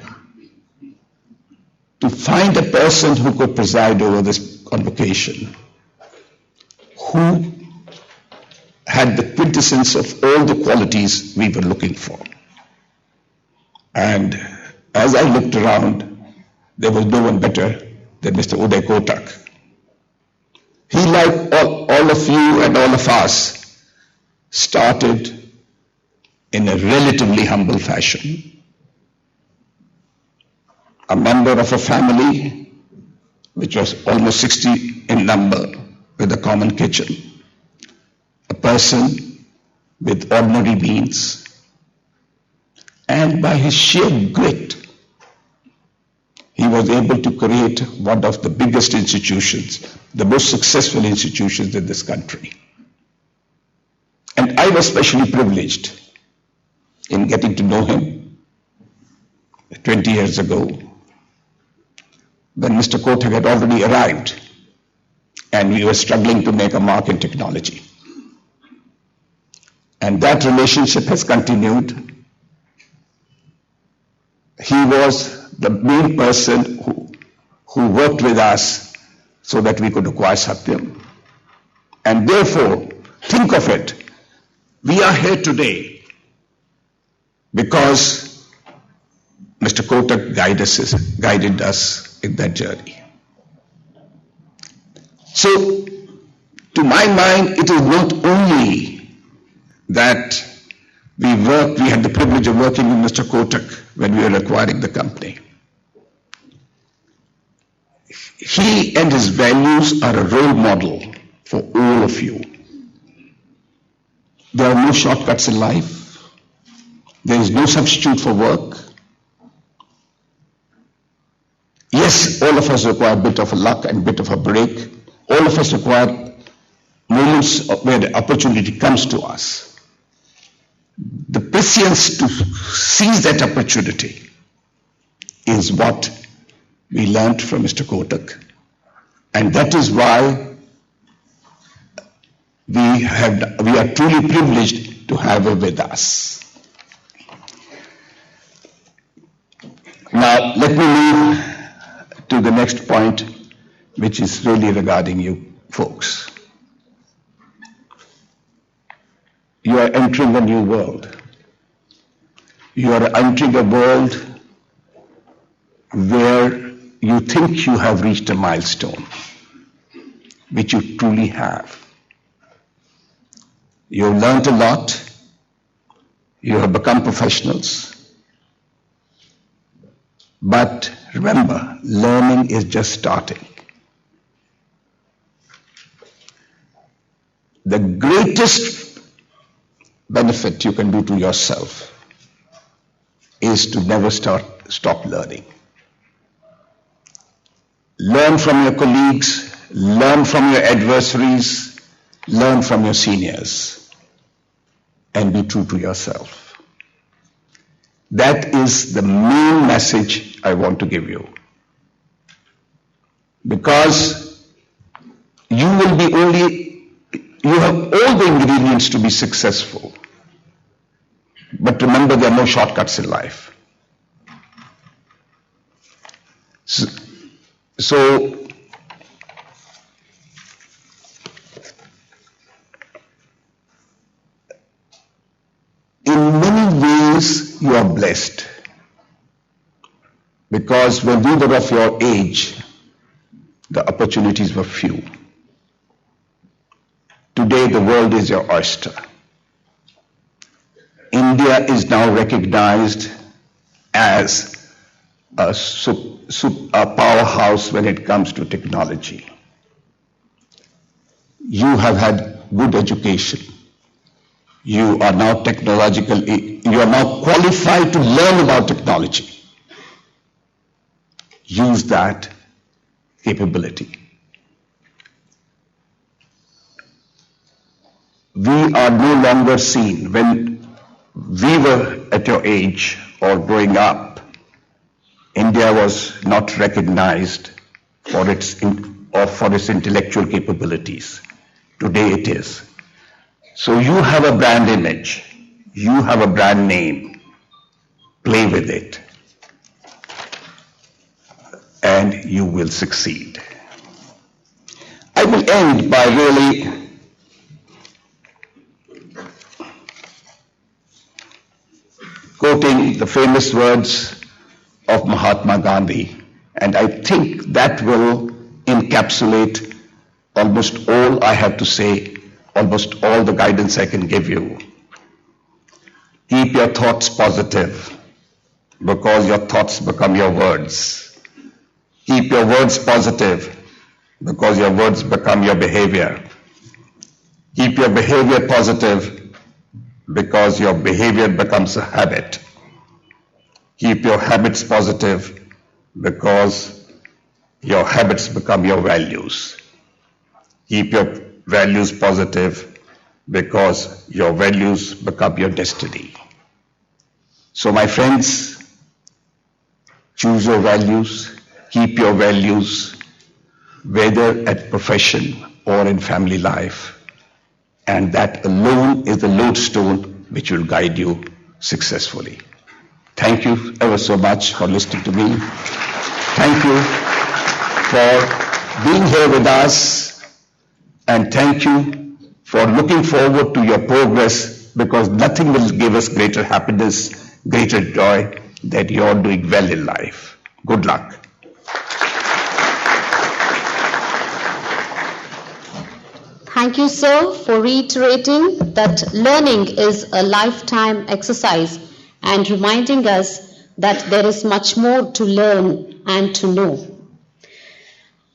to find a person who could preside over this convocation, who had the quintessence of all the qualities we were looking for. And as I looked around, there was no one better than Mr. Uday Kotak. He, like all of you and all of us, started in a relatively humble fashion. A member of a family which was almost 60 in number with a common kitchen. A person with ordinary means. And by his sheer grit, he was able to create one of the biggest institutions, the most successful institutions in this country. And I was especially privileged in getting to know him 20 years ago, when Mr. Kotak had already arrived and we were struggling to make a mark in technology. And that relationship has continued. He was the main person who worked with us so that we could acquire Satyam. And therefore, think of it, we are here today because Mr. Kotak guided us in that journey. So, to my mind, it is not only that we had the privilege of working with Mr. Kotak when we were acquiring the company. He and his values are a role model for all of you. There are no shortcuts in life. There is no substitute for work. Yes, all of us require a bit of a luck and a bit of a break. All of us require moments where the opportunity comes to us. The patience to seize that opportunity is what we learned from Mr. Kotak. And that is why we are truly privileged to have her with us. Now, let me move to the next point, which is really regarding you folks. You are entering a new world. You are entering a world where you think you have reached a milestone, which you truly have. You have learned a lot. You have become professionals. But remember, learning is just starting. The greatest benefit you can do to yourself is to never stop learning. Learn from your colleagues, learn from your adversaries, learn from your seniors, and be true to yourself. That is the main message I want to give you. Because you have all the ingredients to be successful. But remember, there are no shortcuts in life. So in many ways you are blessed, because when we were of your age, the opportunities were few. Today the world is your oyster. India is now recognized as a powerhouse when it comes to technology. You have had good education. You are now you are now qualified to learn about technology. Use that capability. We are no longer seen. When we were at your age or growing up, India was not recognized for its intellectual capabilities. Today it is. So you have a brand image, you have a brand name, Play with it, and you will succeed. I will end by really quoting the famous words of Mahatma Gandhi, and I think that will encapsulate almost all I have to say, almost all the guidance I can give you. Keep your thoughts positive, because your thoughts become your words. Keep your words positive, because your words become your behavior. Keep your behavior positive, because your behavior becomes a habit. Keep your habits positive, because your habits become your values. Keep your values positive, because your values become your destiny. So my friends, choose your values, keep your values, whether at profession or in family life, and that alone is the lodestone which will guide you successfully. Thank you ever so much for listening to me. Thank you for being here with us, and thank you for looking forward to your progress, because nothing will give us greater happiness, greater joy that you're doing well in life. Good luck. Thank you, sir, for reiterating that learning is a lifetime exercise and reminding us that there is much more to learn and to know.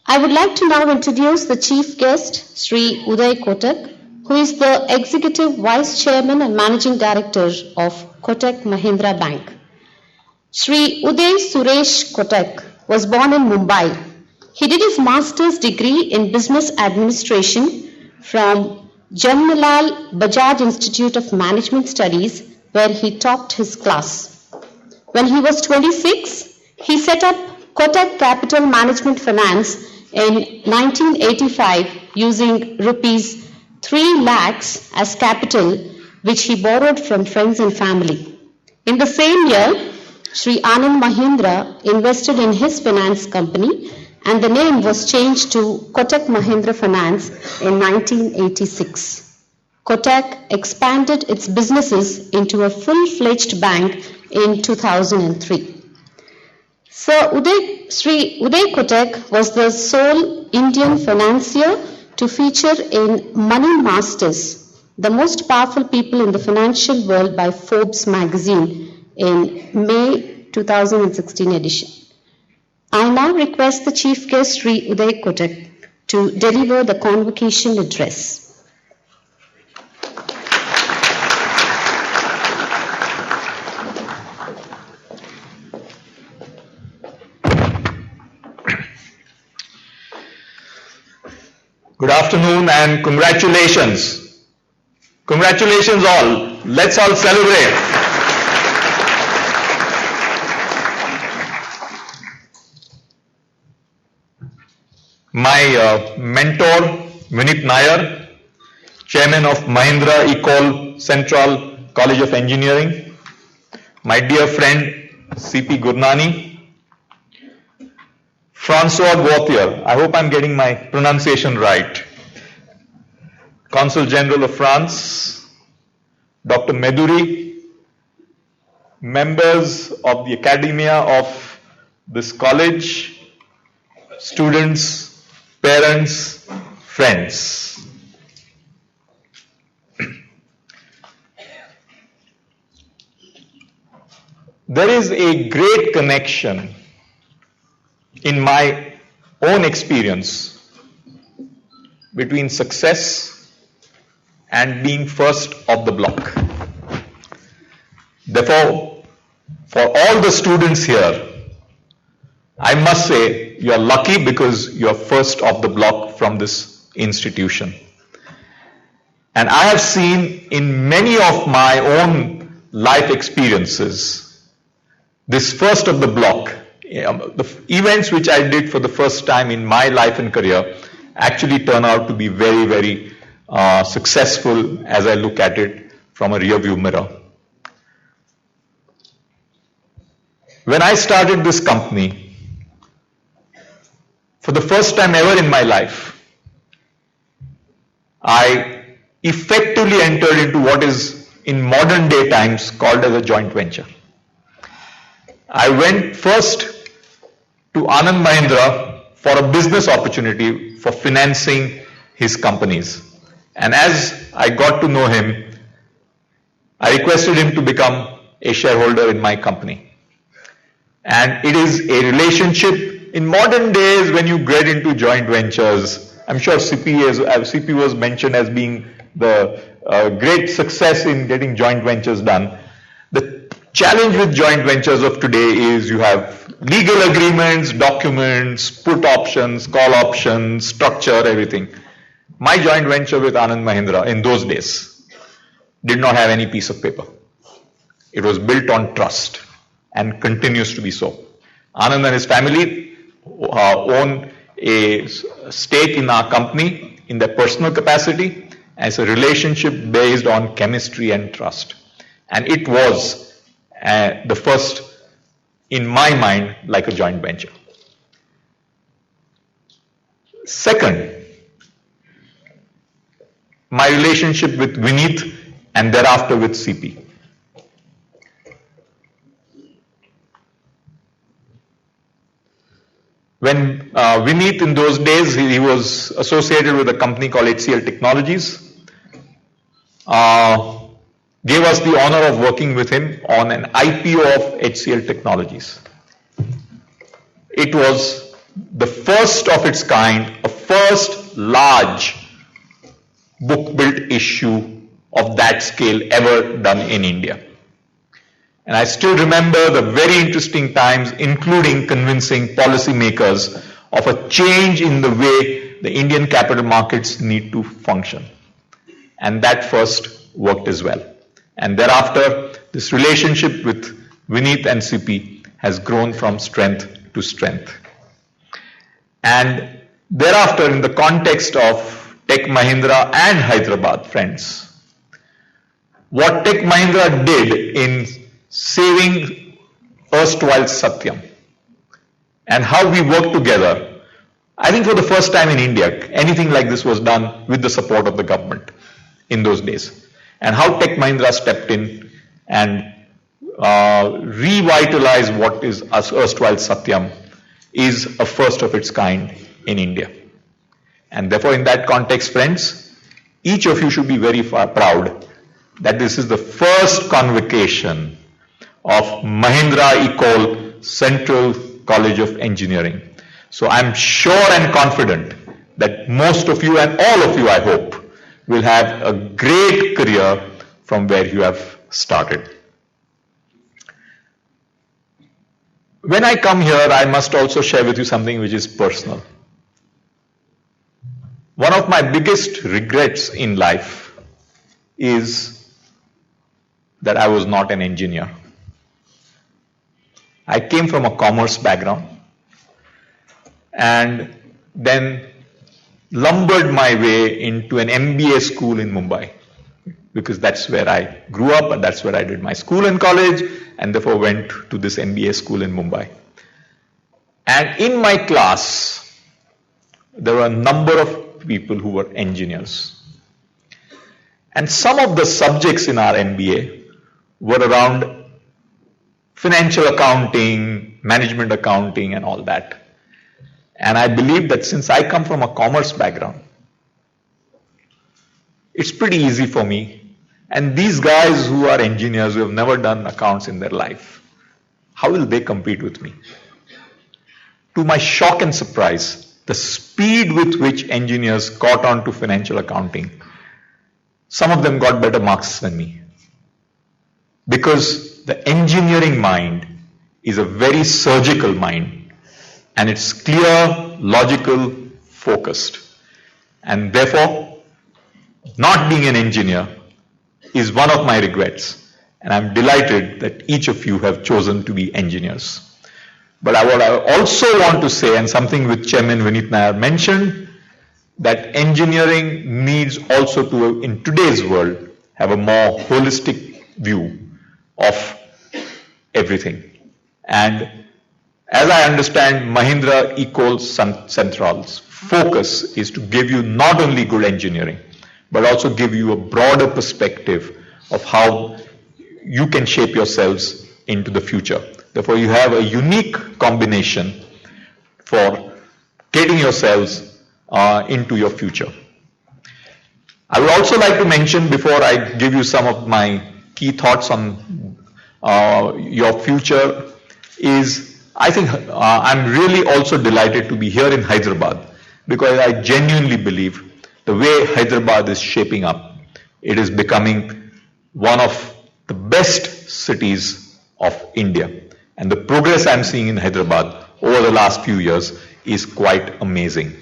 I would like to now introduce the chief guest, Sri Uday Kotak, who is the Executive Vice Chairman and Managing Director of Kotak Mahindra Bank. Sri Uday Suresh Kotak was born in Mumbai. He did his master's degree in Business Administration from Jamnalal Bajaj Institute of Management Studies, where he topped his class. When he was 26, he set up Kotak Capital Management Finance in 1985 using rupees 3 lakhs as capital, which he borrowed from friends and family. In the same year, Sri Anand Mahindra invested in his finance company, and the name was changed to Kotak Mahindra Finance in 1986. Kotak expanded its businesses into a full-fledged bank in 2003. Sri Uday Kotak was the sole Indian financier to feature in Money Masters, the most powerful people in the financial world by Forbes magazine in May 2016 edition. I now request the chief guest, Sri Uday Kotak, to deliver the convocation address. Good afternoon and congratulations. Congratulations all. Let's all celebrate. My mentor, Vinit Nair, Chairman of Mahindra École, Centrale College of Engineering. My dear friend, C.P. Gurnani. Francois Gauthier, I hope I'm getting my pronunciation right. Consul General of France. Dr. Meduri, members of the academia of this college, students, parents, friends. There is a great connection in my own experience between success and being first of the block. Therefore, for all the students here, I must say you are lucky because you are first of the block from this institution. And I have seen in many of my own life experiences, this first of the block, the events which I did for the first time in my life and career actually turn out to be very, very successful as I look at it from a rear view mirror. When I started this company, for the first time ever in my life, I effectively entered into what is in modern day times called as a joint venture. I went first to Anand Mahindra for a business opportunity for financing his companies. And as I got to know him, I requested him to become a shareholder in my company. And it is a relationship in modern days when you get into joint ventures. I'm sure CP was mentioned as being the great success in getting joint ventures done. The challenge with joint ventures of today is you have legal agreements, documents, put options, call options, structure, everything. My joint venture with Anand Mahindra in those days did not have any piece of paper. It was built on trust and continues to be so. Anand and his family own a stake in our company in their personal capacity, as a relationship based on chemistry and trust. And it was the first, in my mind, like a joint venture. Second, my relationship with Vineet and thereafter with CP. When Vineet in those days, he was associated with a company called HCL Technologies, gave us the honor of working with him on an IPO of HCL Technologies. It was the first of its kind, a first large book-built issue of that scale ever done in India. And I still remember the very interesting times, including convincing policymakers of a change in the way the Indian capital markets need to function. And that first worked as well. And thereafter, this relationship with Vineet and CP has grown from strength to strength. And thereafter, in the context of Tech Mahindra and Hyderabad, friends, what Tech Mahindra did in saving erstwhile Satyam and how we worked together, I think for the first time in India, anything like this was done with the support of the government in those days. And how Tech Mahindra stepped in and revitalized what is erstwhile Satyam is a first of its kind in India. And therefore, in that context, friends, each of you should be very proud that this is the first convocation of Mahindra École, Central College of Engineering. So I'm sure and confident that most of you and all of you, I hope, will have a great career from where you have started. When I come here, I must also share with you something which is personal. One of my biggest regrets in life is that I was not an engineer. I came from a commerce background and then lumbered my way into an MBA school in Mumbai, because that's where I grew up and that's where I did my school and college, and therefore went to this MBA school in Mumbai. And in my class, there were a number of people who were engineers. And some of the subjects in our MBA were around financial accounting, management accounting, and all that. And I believe that since I come from a commerce background, it's pretty easy for me. And these guys who are engineers who have never done accounts in their life, how will they compete with me? To my shock and surprise, the speed with which engineers caught on to financial accounting, some of them got better marks than me. Because the engineering mind is a very surgical mind, and it's clear, logical, focused. And therefore, not being an engineer is one of my regrets. And I'm delighted that each of you have chosen to be engineers. But what I also want to say, and something which Chairman Vineet Nair mentioned, that engineering needs also to, in today's world, have a more holistic view of everything. And as I understand, Mahindra École Centrale's focus is to give you not only good engineering, but also give you a broader perspective of how you can shape yourselves into the future. Therefore, you have a unique combination for getting yourselves into your future. I would also like to mention, before I give you some of my key thoughts on your future, is I think I'm really also delighted to be here in Hyderabad, because I genuinely believe the way Hyderabad is shaping up, it is becoming one of the best cities of India. And the progress I'm seeing in Hyderabad over the last few years is quite amazing.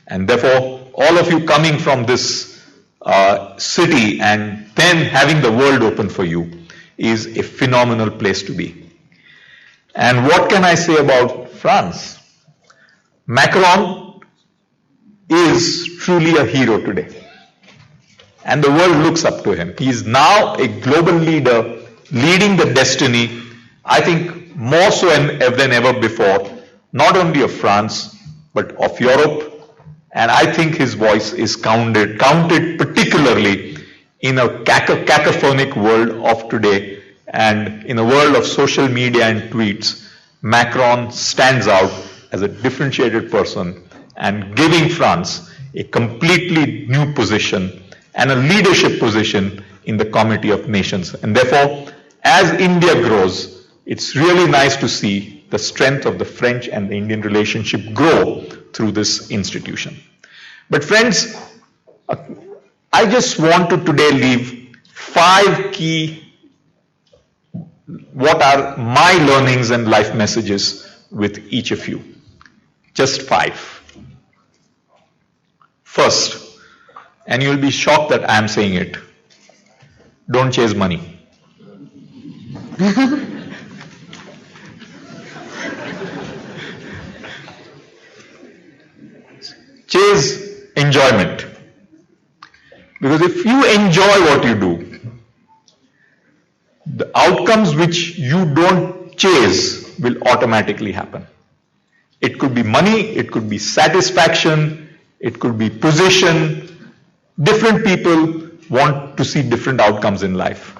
And therefore, all of you coming from this city and then having the world open for you is a phenomenal place to be. And what can I say about France? Macron is truly a hero today. And the world looks up to him. He is now a global leader leading the destiny, I think more so than ever before, not only of France, but of Europe. And I think his voice is counted particularly in a cacophonic world of today, and in a world of social media and tweets. Macron stands out as a differentiated person and giving France a completely new position and a leadership position in the Committee of Nations. And therefore, as India grows, it's really nice to see the strength of the French and the Indian relationship grow through this institution. But friends, I just want to today leave 5 key, what are my learnings and life messages with each of you. Just 5. First, and you'll be shocked that I am saying it, don't chase money. Chase enjoyment. Because if you enjoy what you do, the outcomes which you don't chase will automatically happen. It could be money, it could be satisfaction, it could be position. Different people want to see different outcomes in life.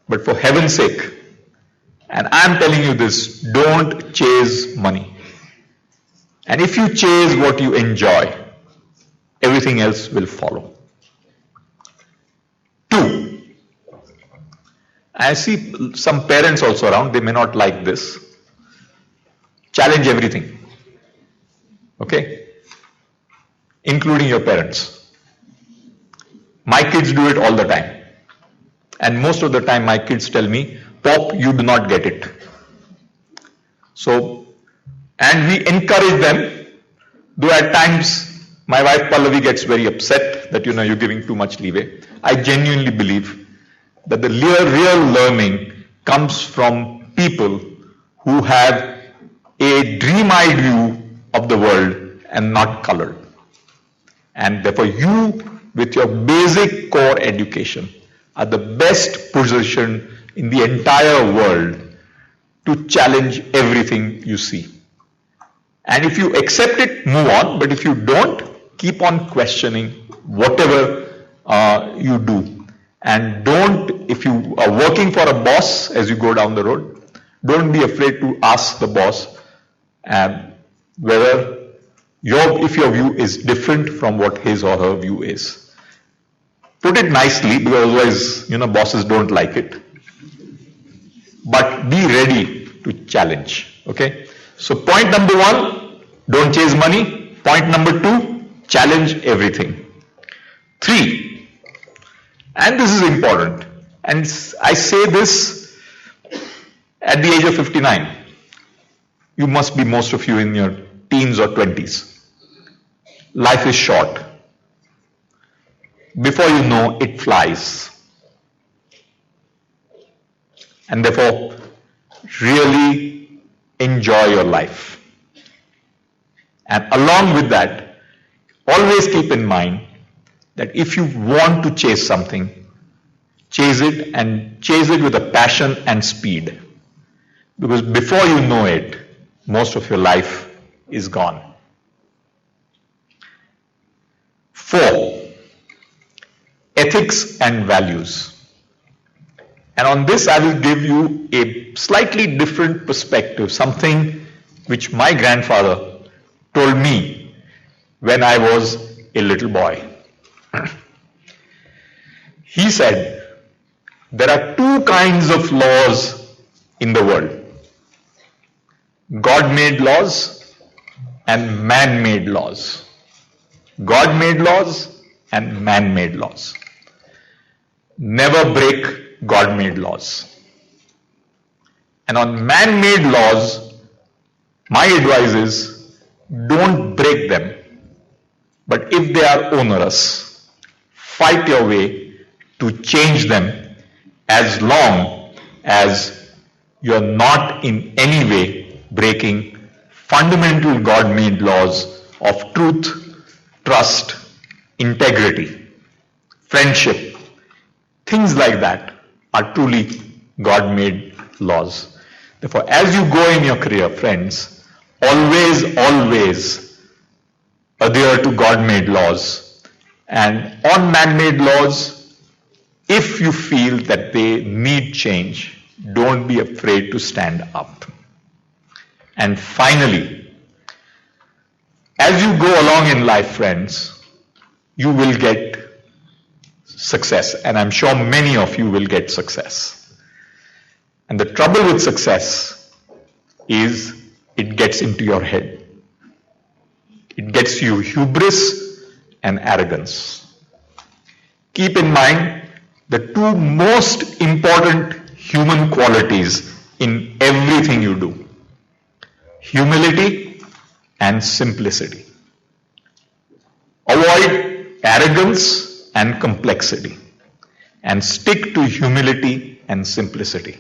But for heaven's sake, and I'm telling you this, don't chase money. And if you chase what you enjoy, everything else will follow. 2, I see some parents also around, they may not like this. Challenge everything. Okay? Including your parents. My kids do it all the time. And most of the time my kids tell me, Pop, you do not get it. So, and we encourage them, though at times my wife Pallavi gets very upset that you're giving too much leeway. I genuinely believe that the real learning comes from people who have a dream-eyed view of the world and not colored. And therefore you, with your basic core education, are the best positioned in the entire world to challenge everything you see. And if you accept it, move on. But if you don't, keep on questioning whatever you do. And don't, if you are working for a boss as you go down the road, don't be afraid to ask the boss whether if your view is different from what his or her view is. Put it nicely, because otherwise, bosses don't like it. But be ready to challenge. Okay? So point number 1, don't chase money. Point number 2, challenge everything. 3, and this is important, and I say this at the age of 59. You must be, most of you, in your teens or 20s. Life is short. Before you know, it flies. And therefore, really enjoy your life. And along with that, always keep in mind that if you want to chase something, chase it, and chase it with a passion and speed. Because before you know it, most of your life is gone. 4, ethics and values. And on this I will give you a slightly different perspective, something which my grandfather told me when I was a little boy. He said, there are 2 kinds of laws in the world. God-made laws and man-made laws. God-made laws and man-made laws. Never break God-made laws. And on man-made laws, my advice is, don't break them. But if they are onerous, fight your way to change them, as long as you're not in any way breaking fundamental God-made laws of truth, trust, integrity, friendship. Things like that are truly God-made laws. Therefore, as you go in your career, friends, always adhere to God-made laws. And on man-made laws, if you feel that they need change, don't be afraid to stand up. And finally, as you go along in life, friends, you will get success. And I'm sure many of you will get success. And the trouble with success is it gets into your head. It gets you hubris and arrogance. Keep in mind the 2 most important human qualities in everything you do: humility and simplicity. Avoid arrogance and complexity, and stick to humility and simplicity.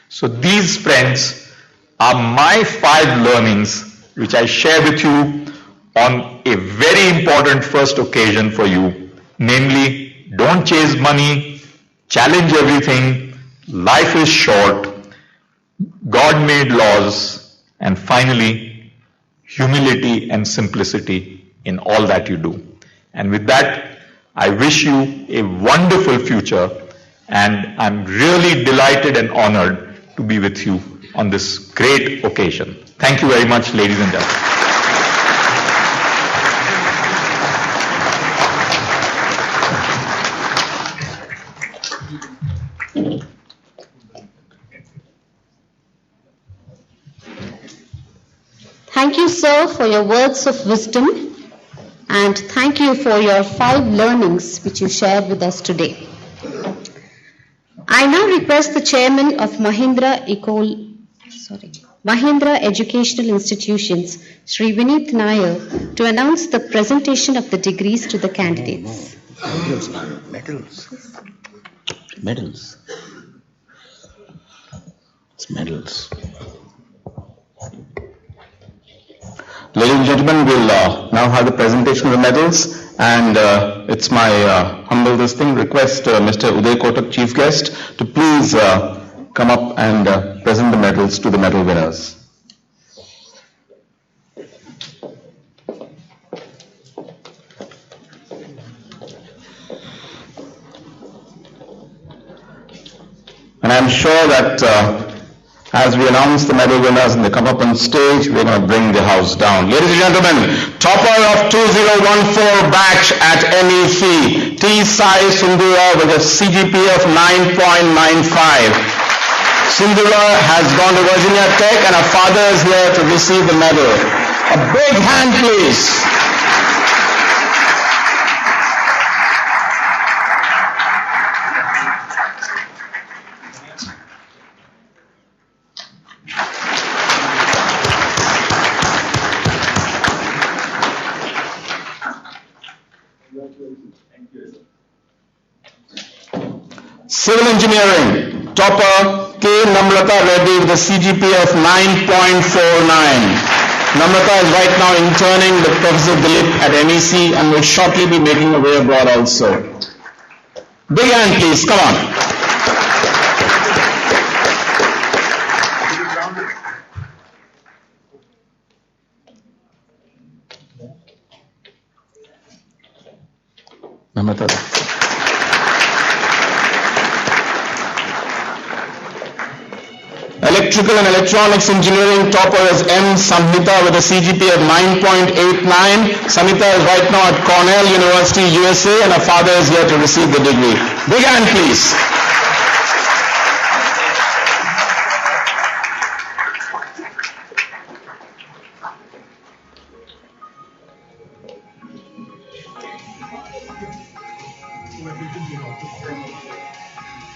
So these, friends, are my 5 learnings which I share with you on a very important first occasion for you, namely, don't chase money, challenge everything, life is short, God-made laws, and finally, humility and simplicity in all that you do. And with that, I wish you a wonderful future, and I'm really delighted and honored to be with you on this great occasion. Thank you very much, ladies and gentlemen. Thank you, sir, for your words of wisdom, and thank you for your 5 learnings which you shared with us today. I now request the chairman of Mahindra Educational Institutions, Sri Vineet Nair, to announce the presentation of the degrees to the candidates. Medals. It's medals. Ladies and gentlemen, we'll now have the presentation of the medals, and it's my humble request Mr. Uday Kotak, chief guest, to please come up and present the medals to the medal winners. And I'm sure that as we announce the medal winners and they come up on stage, we're going to bring the house down. Ladies and gentlemen, topper of 2014 batch at MEC, T. Sai Sundura with a CGPA of 9.95. Sundura has gone to Virginia Tech, and her father is here to receive the medal. A big hand, please. Civil engineering, topper K. Namrata Reddy with a CGPA of 9.49. Namrata is right now interning with Professor Dilip at MEC and will shortly be making her way abroad also. Big hand please, come on. Electrical and Electronics Engineering topper is M. Samhita with a CGPA of 9.89. Samhita is right now at Cornell University, USA, and her father is here to receive the degree. Big hand, please.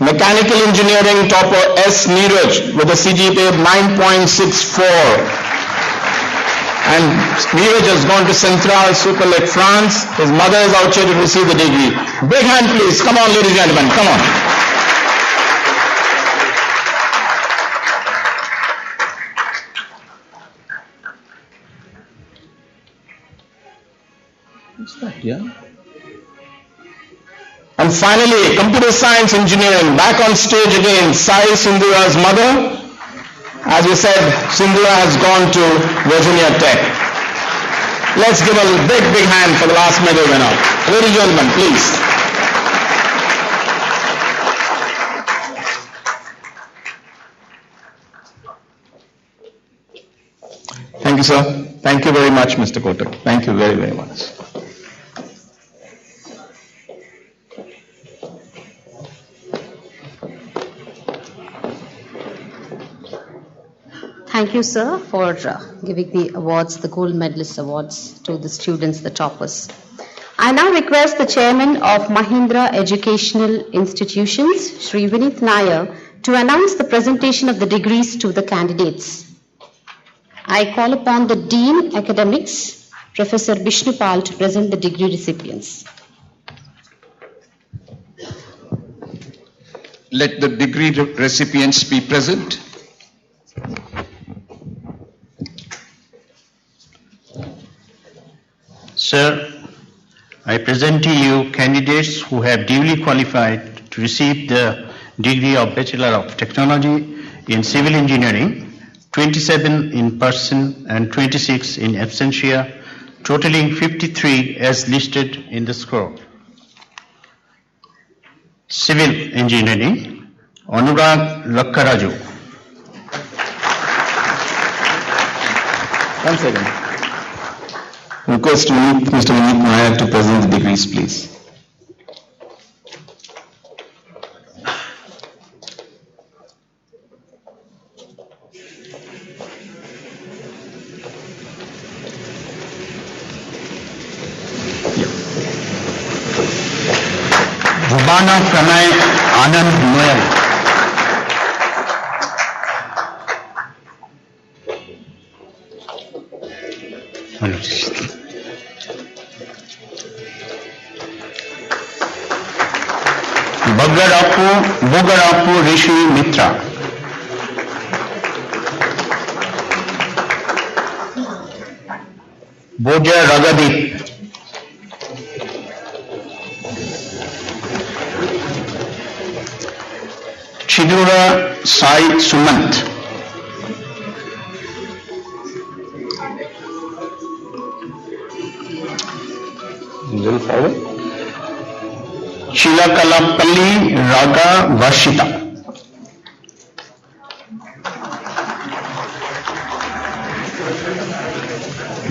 Mechanical Engineering topper S. Neeraj with a CGPA of 9.64. And Neeraj has gone to Centrale, Super League, France. His mother is out here to receive the degree. Big hand, please. Come on, ladies and gentlemen. Come on. What's that, yeah? And finally, Computer Science Engineering, back on stage again, Sai Sindhura's mother. As we said, Sindhura has gone to Virginia Tech. Let's give a big hand for the last medal winner. Ladies and gentlemen, please. Thank you, sir. Thank you very much, Mr. Kotak. Thank you very, very much. Thank you, sir, for giving the awards, the gold medalist awards to the students, the toppers. I now request the chairman of Mahindra Educational Institutions, Shri Vineet Nair, to announce the presentation of the degrees to the candidates. I call upon the Dean Academics, Professor Bishnupal, to present the degree recipients. Let the degree recipients be present. Sir, I present to you candidates who have duly qualified to receive the degree of Bachelor of Technology in Civil Engineering, 27 in person and 26 in absentia, totaling 53 as listed in the scroll. Civil Engineering, Anurag Lakkaraju. One second. Request Mr. Vineet Nair to present the degrees, please. Rubana Pranay Anand Noel. Bogarapu Rishi Mitra. Boja Ragadip. Chidura Sai Sumant. Little forward. Chilakalapalli Raga Vashita.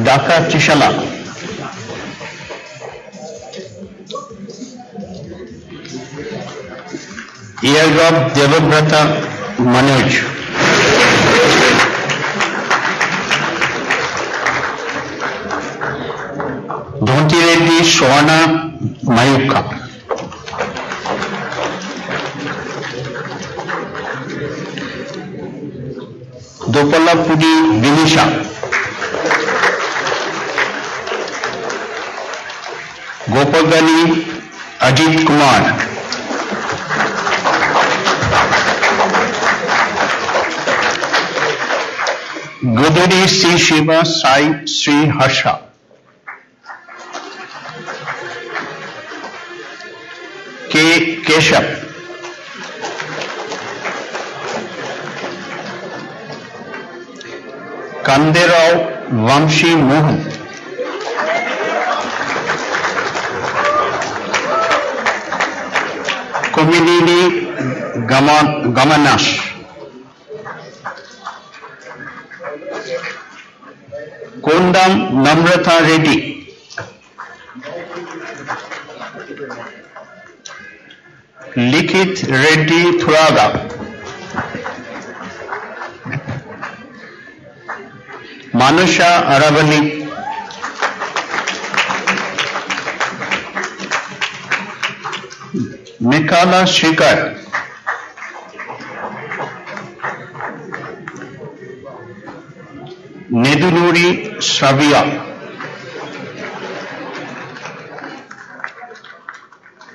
Dhaka Chishala. Eargab Devabrata Manoj. Dhonti Reddy Swana Mayuka. Dopalapudi Vinisha. Gopagani Ajit Kumar. Goduri C. Shiva Sai Sri Harsha. K. Keshav. Kanderao Vamshi Mohan. Kominini Gamanash. Kondam Namrata Reddy. Likit Reddy Thuraga. Manusha Aravali. Mikala Shikar. Nedunuri Shravya.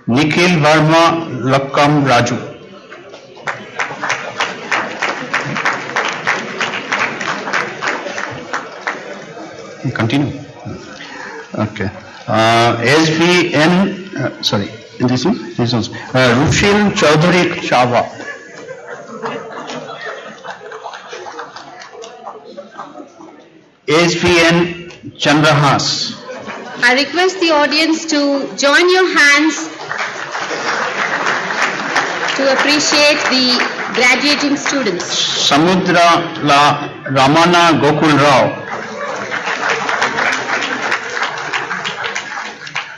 Nikhil Verma Lakkam Raju. Continue. Okay. SVN, sorry, this one? Rushil Chaudhary Chava. SVN Chandrahas. I request the audience to join your hands to appreciate the graduating students. Samudra Ramana Gokul Rao.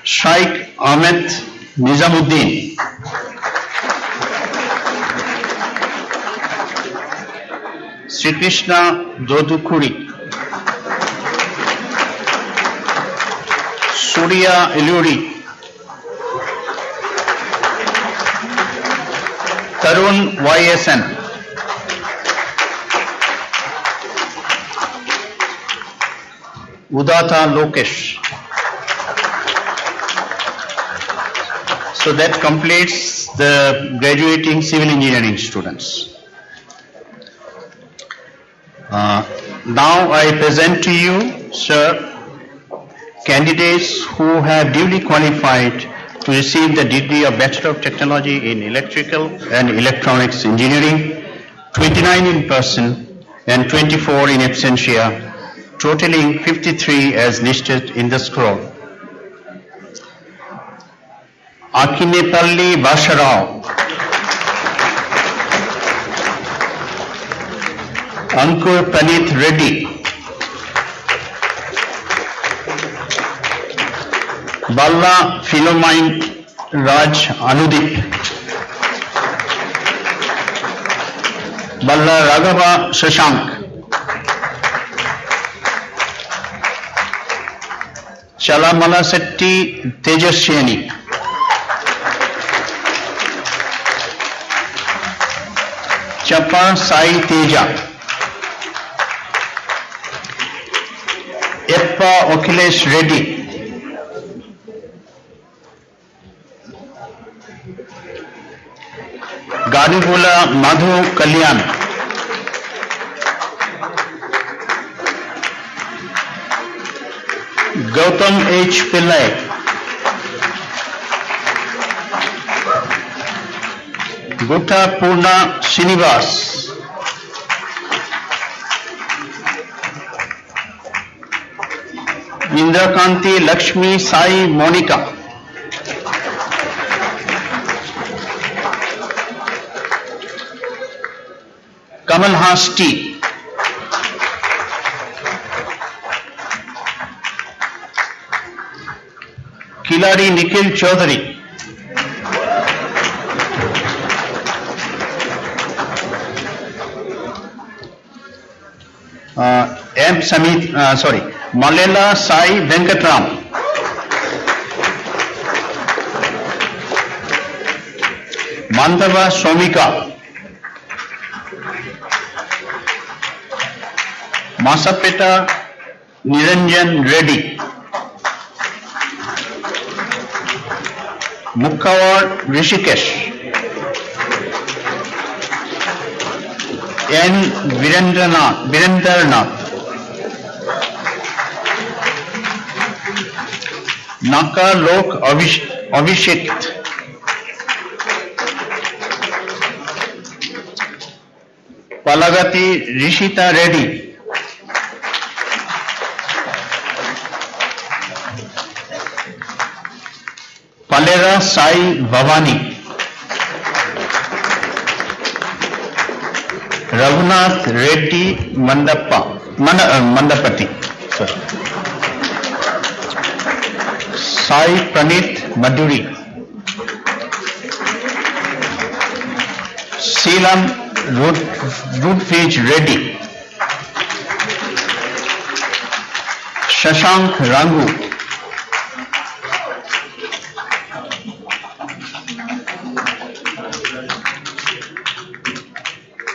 Shaikh Ahmed Nizamuddin. Sri Krishna Dodukuri. Surya Iluri. Tarun YSN. Udata Lokesh. So that completes the graduating civil engineering students. Now I present to you, sir, candidates who have duly qualified to receive the degree of Bachelor of Technology in Electrical and Electronics Engineering, 29 in person and 24 in absentia, totaling 53 as listed in the scroll. Akinepalli Basharao. Ankur Pranit Reddy. Balla Philomine Raj Anudip. Balla Raghava Shashank. Chalamala Setti Tejaswini. Chapa Sai Teja. Eppa Akhilesh Reddy. Gadipula Madhu Kalyan. Gautam H. Pillai. Gutta Purna Srinivas. Indrakanti Lakshmi Sai Monica. Kamal Has T. Kilari Nikhil Chaudhary. Malela Sai Venkatram. Mandava Somika. Masapeta Niranjan Reddy. Mukhawar Rishikesh. N. Virendranath. Naka Lok Abhishek. Palagati Rishita Reddy. Palera Sai Bhavani. Raghunath Reddy Mandapati. Sorry. Sai Pranit Maduri. Seelam Rudvij Reddy. Shashank Rangu.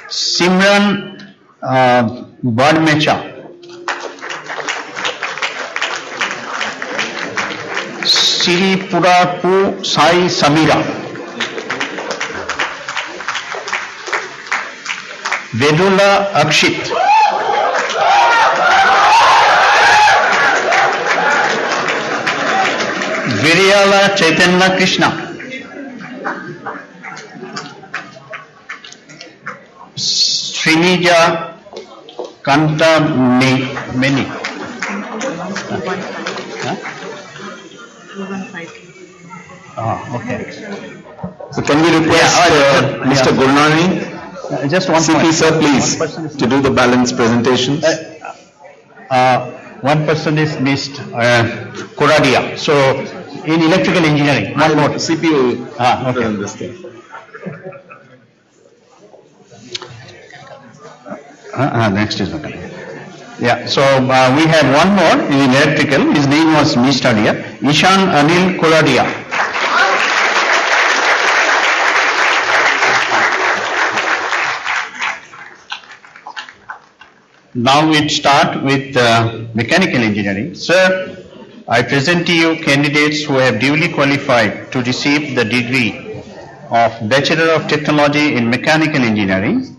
Simran Badmecha. Siri Purapu Sai Samira. Vedula Akshit. Viriyala Chaitanya Krishna. Srinija Kanta Meni. Okay. So can we request Mr. Gurnani, Just one CP point. sir, please, to do the balance presentations? One person is missed, Koradia. So in electrical engineering, one more. CP will Okay. run this thing. Next is okay. Yeah, so we have one more in electrical. His name was missed earlier. Ishan Anil Koradia. Now we start with mechanical engineering. Sir, I present to you candidates who have duly qualified to receive the degree of Bachelor of Technology in Mechanical Engineering,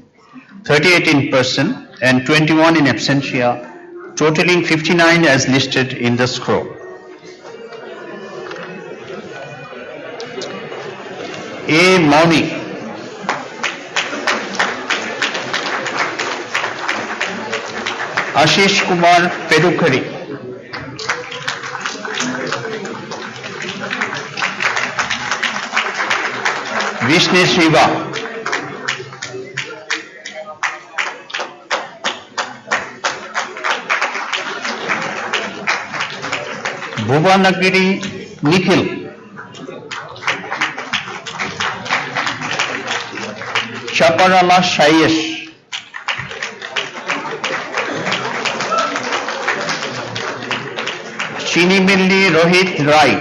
38 in person and 21 in absentia, totaling 59 as listed in the scroll. A. Mauni. Ashish Kumar Perukhari. Vishnu Shiva. Bhuvanagiri Nikhil. Chaparala Shayesh. Chinimilli Rohit Rai.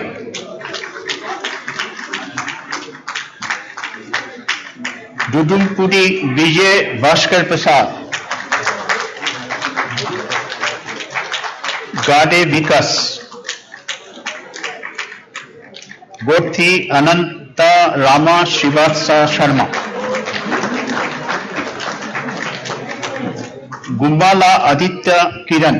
Dudulpuri Vijay Bhaskar Prasad. Gade Vikas. Gothi Ananta Rama Shivatsa Sharma. Gumbala Aditya Kiran.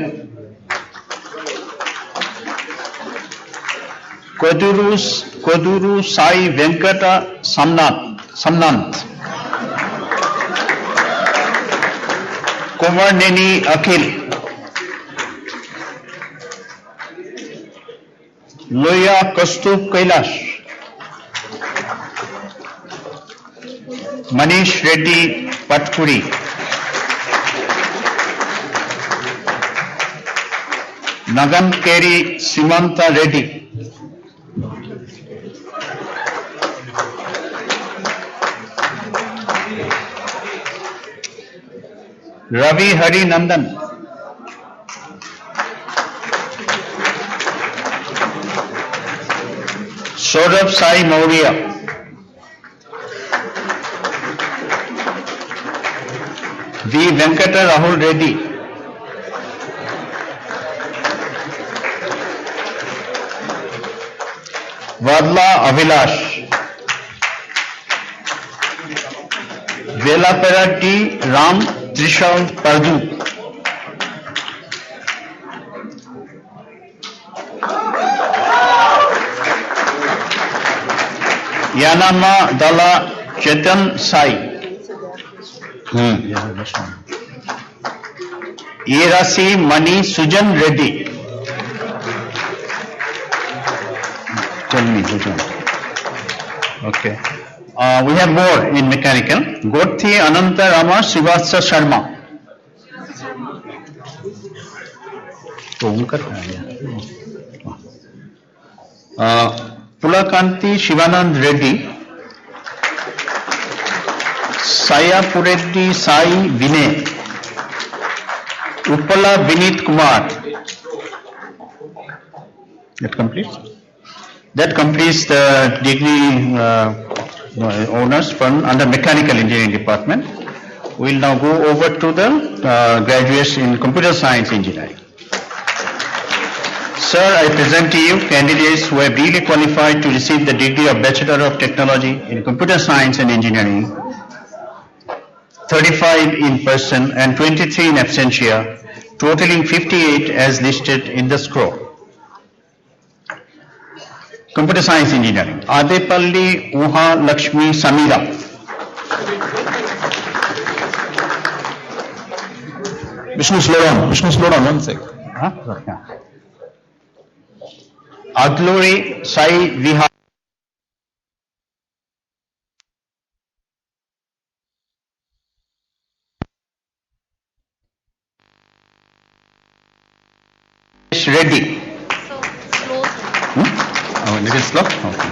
Koduru Sai Venkata Samnant. Kumarneni Akhil. Loya Kastub Kailash. Manish Reddy Patpuri. Nagan Keri Simanta Reddy. Ravi Hari Nandan. Saurabh Sai Maurya. V. Venkata Rahul Reddy. Vadla Avilash. Velapera T. Ram Trishal Pardu. Yanama Dala Chetan Sai. Yerasi Mani Sujan Reddy. Tell me, Sujan. Okay. We have more in mechanical. Gorthi Ananta Rama Srivastava Sharma. Pulakanti Shivanand Reddy. Saya Pureddy Sai Vinay. Uppala Vinit Kumar. That completes? That completes the degree owners from under Mechanical Engineering Department. We will now go over to the graduates in Computer Science Engineering. Sir, I present to you candidates who have duly qualified to receive the degree of Bachelor of Technology in Computer Science and Engineering, 35 in person and 23 in absentia, totaling 58 as listed in the scroll. Computer Science Engineering, Adepalli Uha Lakshmi Samira. Vishnu, slow down, 1 sec. Adluri Sai Vihar. Reddy. Oh, little slow? Okay.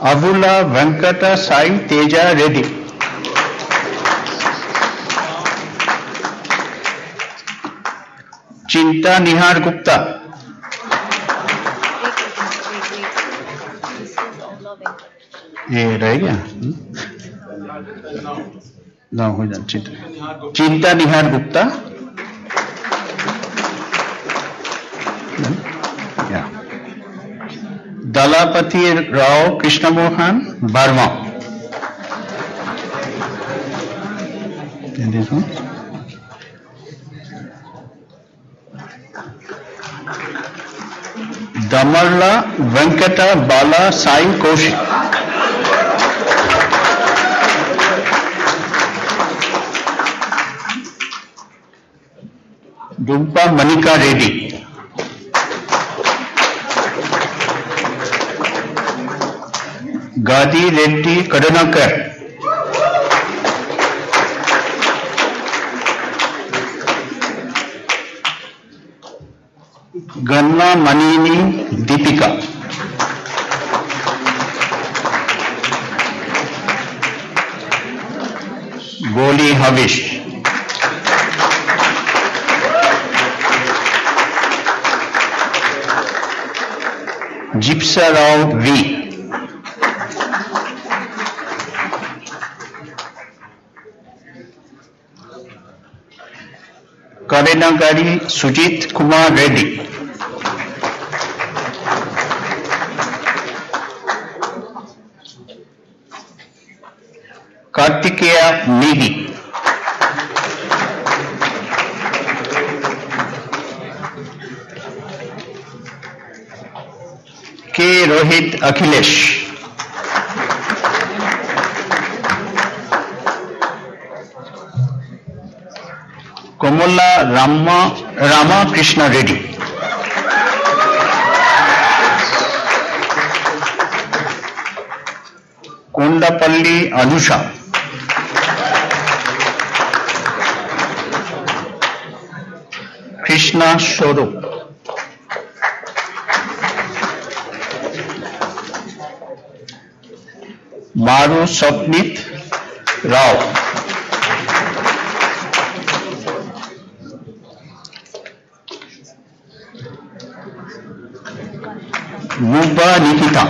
Avula Venkata Sai Teja Reddy. Chinta Nihar Gupta. ये रह गया ना हो जाए चिंता निहार Gupta दलापति Rao Krishnamohan Verma. Damarla Venkata Bala Sai Kaushik. Dumpa Manika Reddy. Gadi Reddy Kadanakar. Ganna Manini Deepika. Goli Havish. Jipsa Rao V. Karenagari Sujit Kumar Reddy. Kartikeya Negi. K. Rohit Akhilesh. Komola Rama Krishna Reddy. Kondapalli Anusha. Krishna Shorup. Maru Sapnit Rao. Muba Nikita.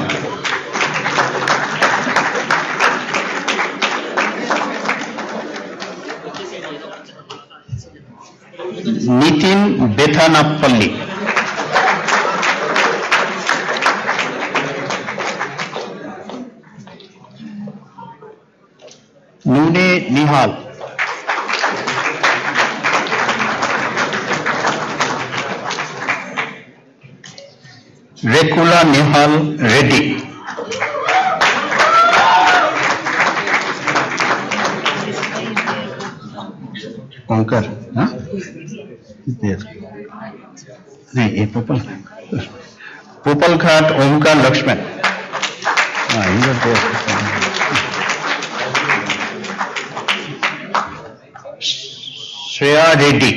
Nitin Bethanapalli. Nune Nihal. Rekula Nihal Reddy. Onkar, huh? There. नहीं, ये Popal Ghat Omkar Lakshman. Shreya Reddy.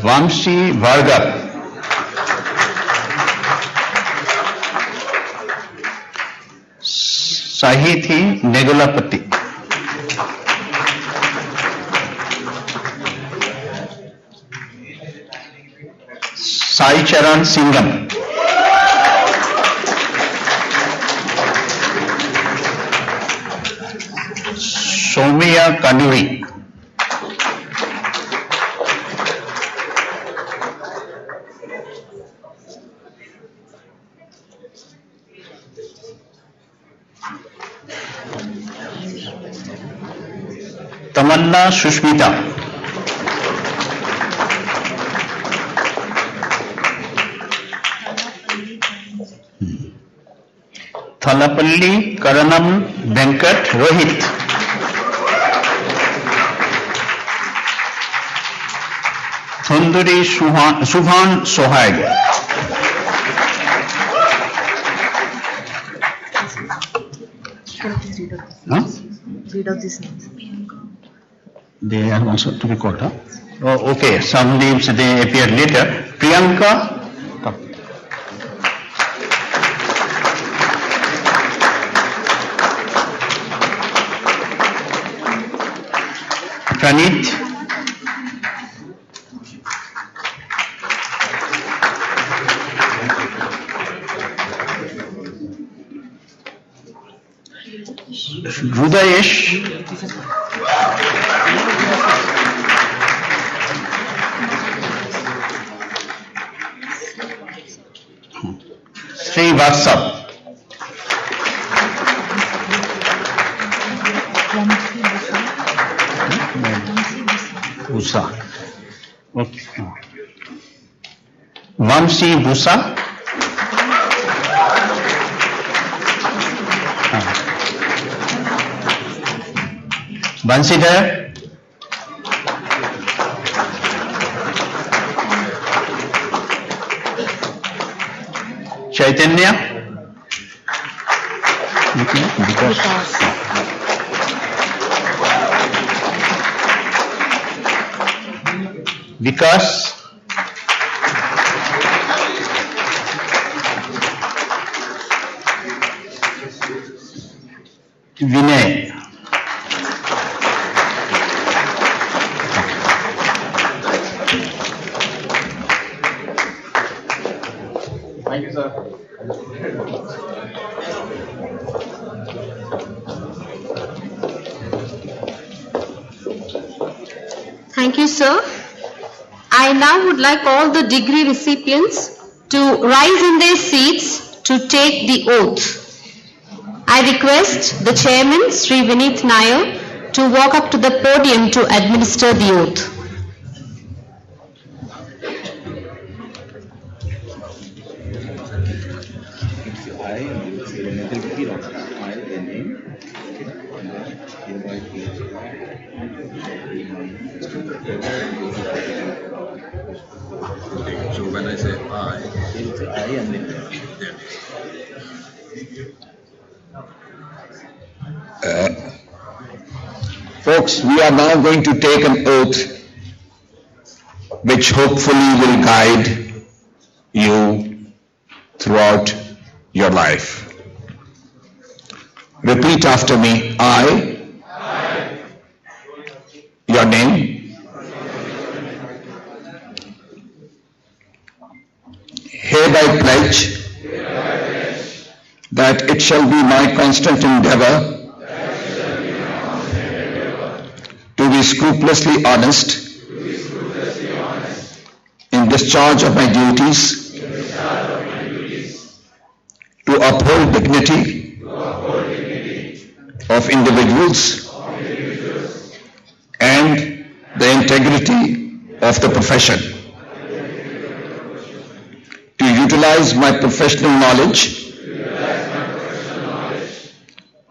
Vamshi Varga. Sahithi Negulapati. Sai Charan Singham. Soumya Kanuri. Tamanna Sushmita. Thalapalli Karanam Venkat Rohit. Thunduri Subhan Sohag. Read out these names. They are also to be called, huh? Oh, okay, some names they appear later. Priyanka. Pranit. Rudayesh. Srivastav. Busa. Okay. Vamsi Busa. Bansidhar. Chaitanya. Vikas. Vinay. Thank you, sir. Thank you, sir. I now would like all the degree recipients to rise in their seats to take the oath. I request the chairman, Sri Vineet Nair, to walk up to the podium to administer the oath. So when I say I, folks, we are now going to take an oath which hopefully will guide you throughout your life. Repeat after me. I, your name, hereby pledge that it shall be my constant endeavor to be scrupulously honest in discharge of my duties, to uphold dignity of individuals and the integrity of the profession, to utilize my professional knowledge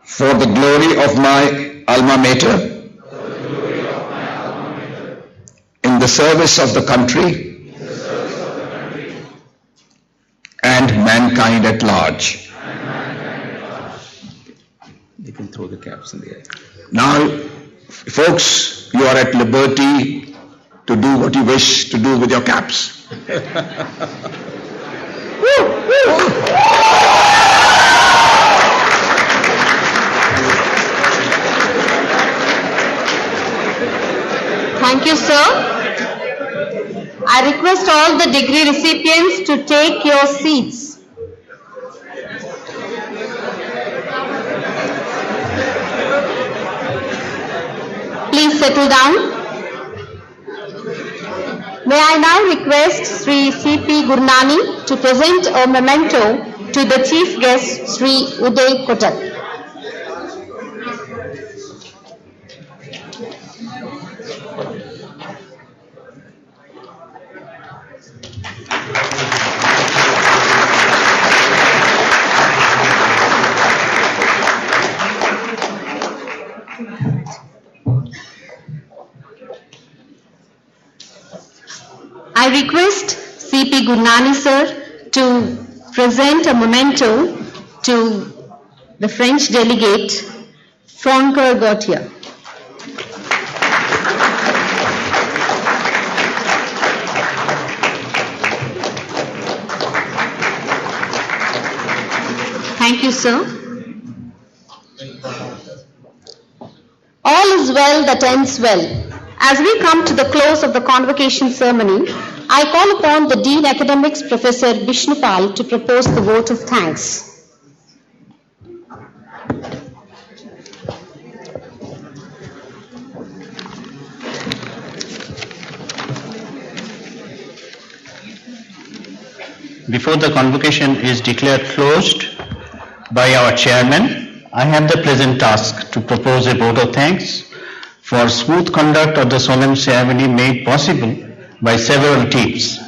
for the glory of my alma mater, in the service of the country mankind at large. They can throw the caps in the air. Now, folks, you are at liberty to do what you wish to do with your caps. Thank you, sir. I request all the degree recipients to take your seats. Please settle down. May I now request Sri C.P. Gurnani to present a memento to the chief guest, Sri Uday Kotak. I request C.P. Gurnani sir to present a memento to the French delegate, Francois Gautier. Thank you, sir. All is well that ends well. As we come to the close of the convocation ceremony, I call upon the Dean Academics, Professor Vishnupal, to propose the vote of thanks. Before the convocation is declared closed by our chairman, I have the pleasant task to propose a vote of thanks for smooth conduct of the solemn ceremony made possible by several teams.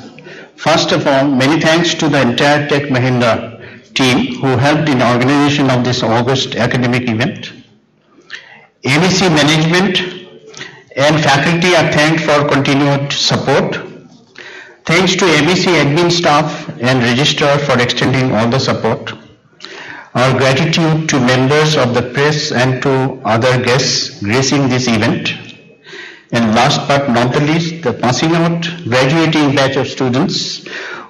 First of all, many thanks to the entire Tech Mahindra team who helped in organization of this August academic event. ABC management and faculty are thanked for continued support. Thanks to ABC admin staff and registrar for extending all the support. Our gratitude to members of the press and to other guests gracing this event. And last but not the least, the passing out graduating batch of students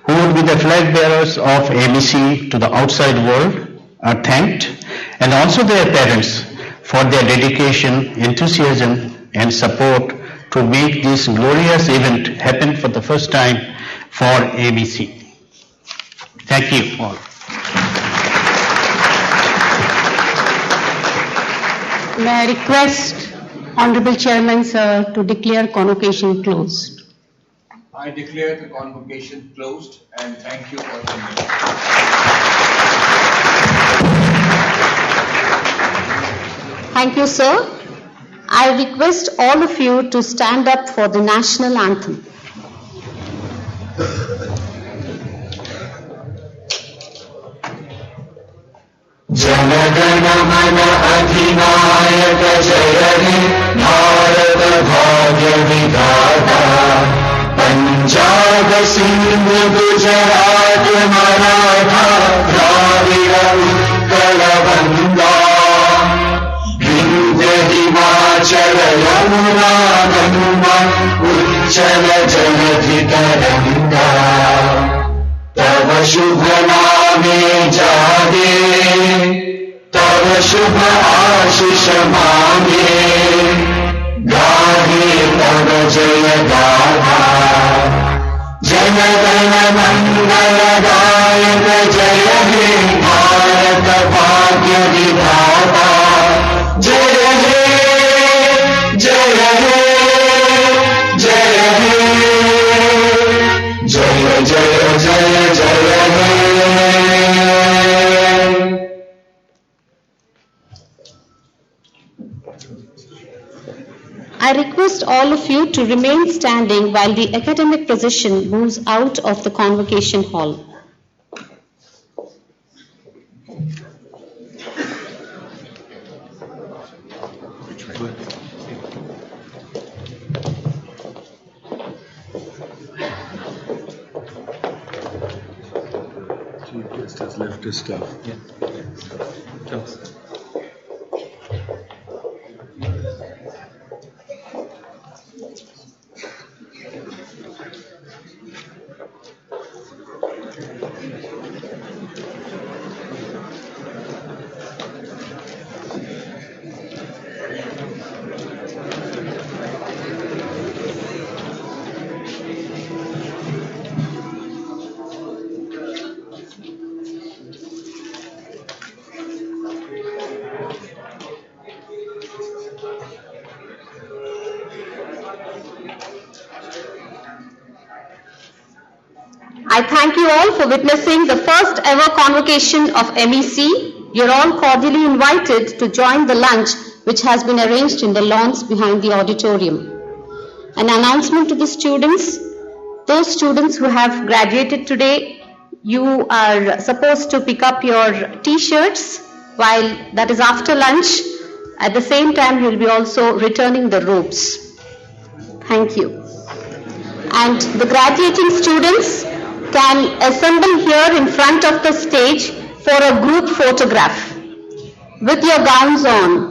who will be the flag bearers of ABC to the outside world are thanked, and also their parents for their dedication, enthusiasm and support to make this glorious event happen for the first time for ABC. Thank you all. May I request Honorable Chairman sir to declare convocation closed. I declare the convocation closed and thank you for coming. Thank you, sir. I request all of you to stand up for the national anthem. जनगण मन अधिनायक जय हे भारत भाग्य विधाता पंजाब सिंध गुजरात मराठा द्राविड़ उत्कल बंगा विंध्य हिमाचल यमुना गंगा उच्चल जलधि तरंगा तव शुभ नामे जागे तव शुभ आशीष मांगे गाहे तव जय गाथा जन गण मंगल गायक जय हे भारत भाग्य विधाता जय हे जय हे जय हे जय जय जय जय हे I request all of you to remain standing while the academic procession moves out of the convocation hall. Chief guest has I thank you all for witnessing the first ever convocation of MEC. You're all cordially invited to join the lunch which has been arranged in the lawns behind the auditorium. An announcement to the students. Those students who have graduated today, you are supposed to pick up your T-shirts while that is after lunch. At the same time, you will be also returning the robes. Thank you. And the graduating students can assemble here in front of the stage for a group photograph with your gowns on.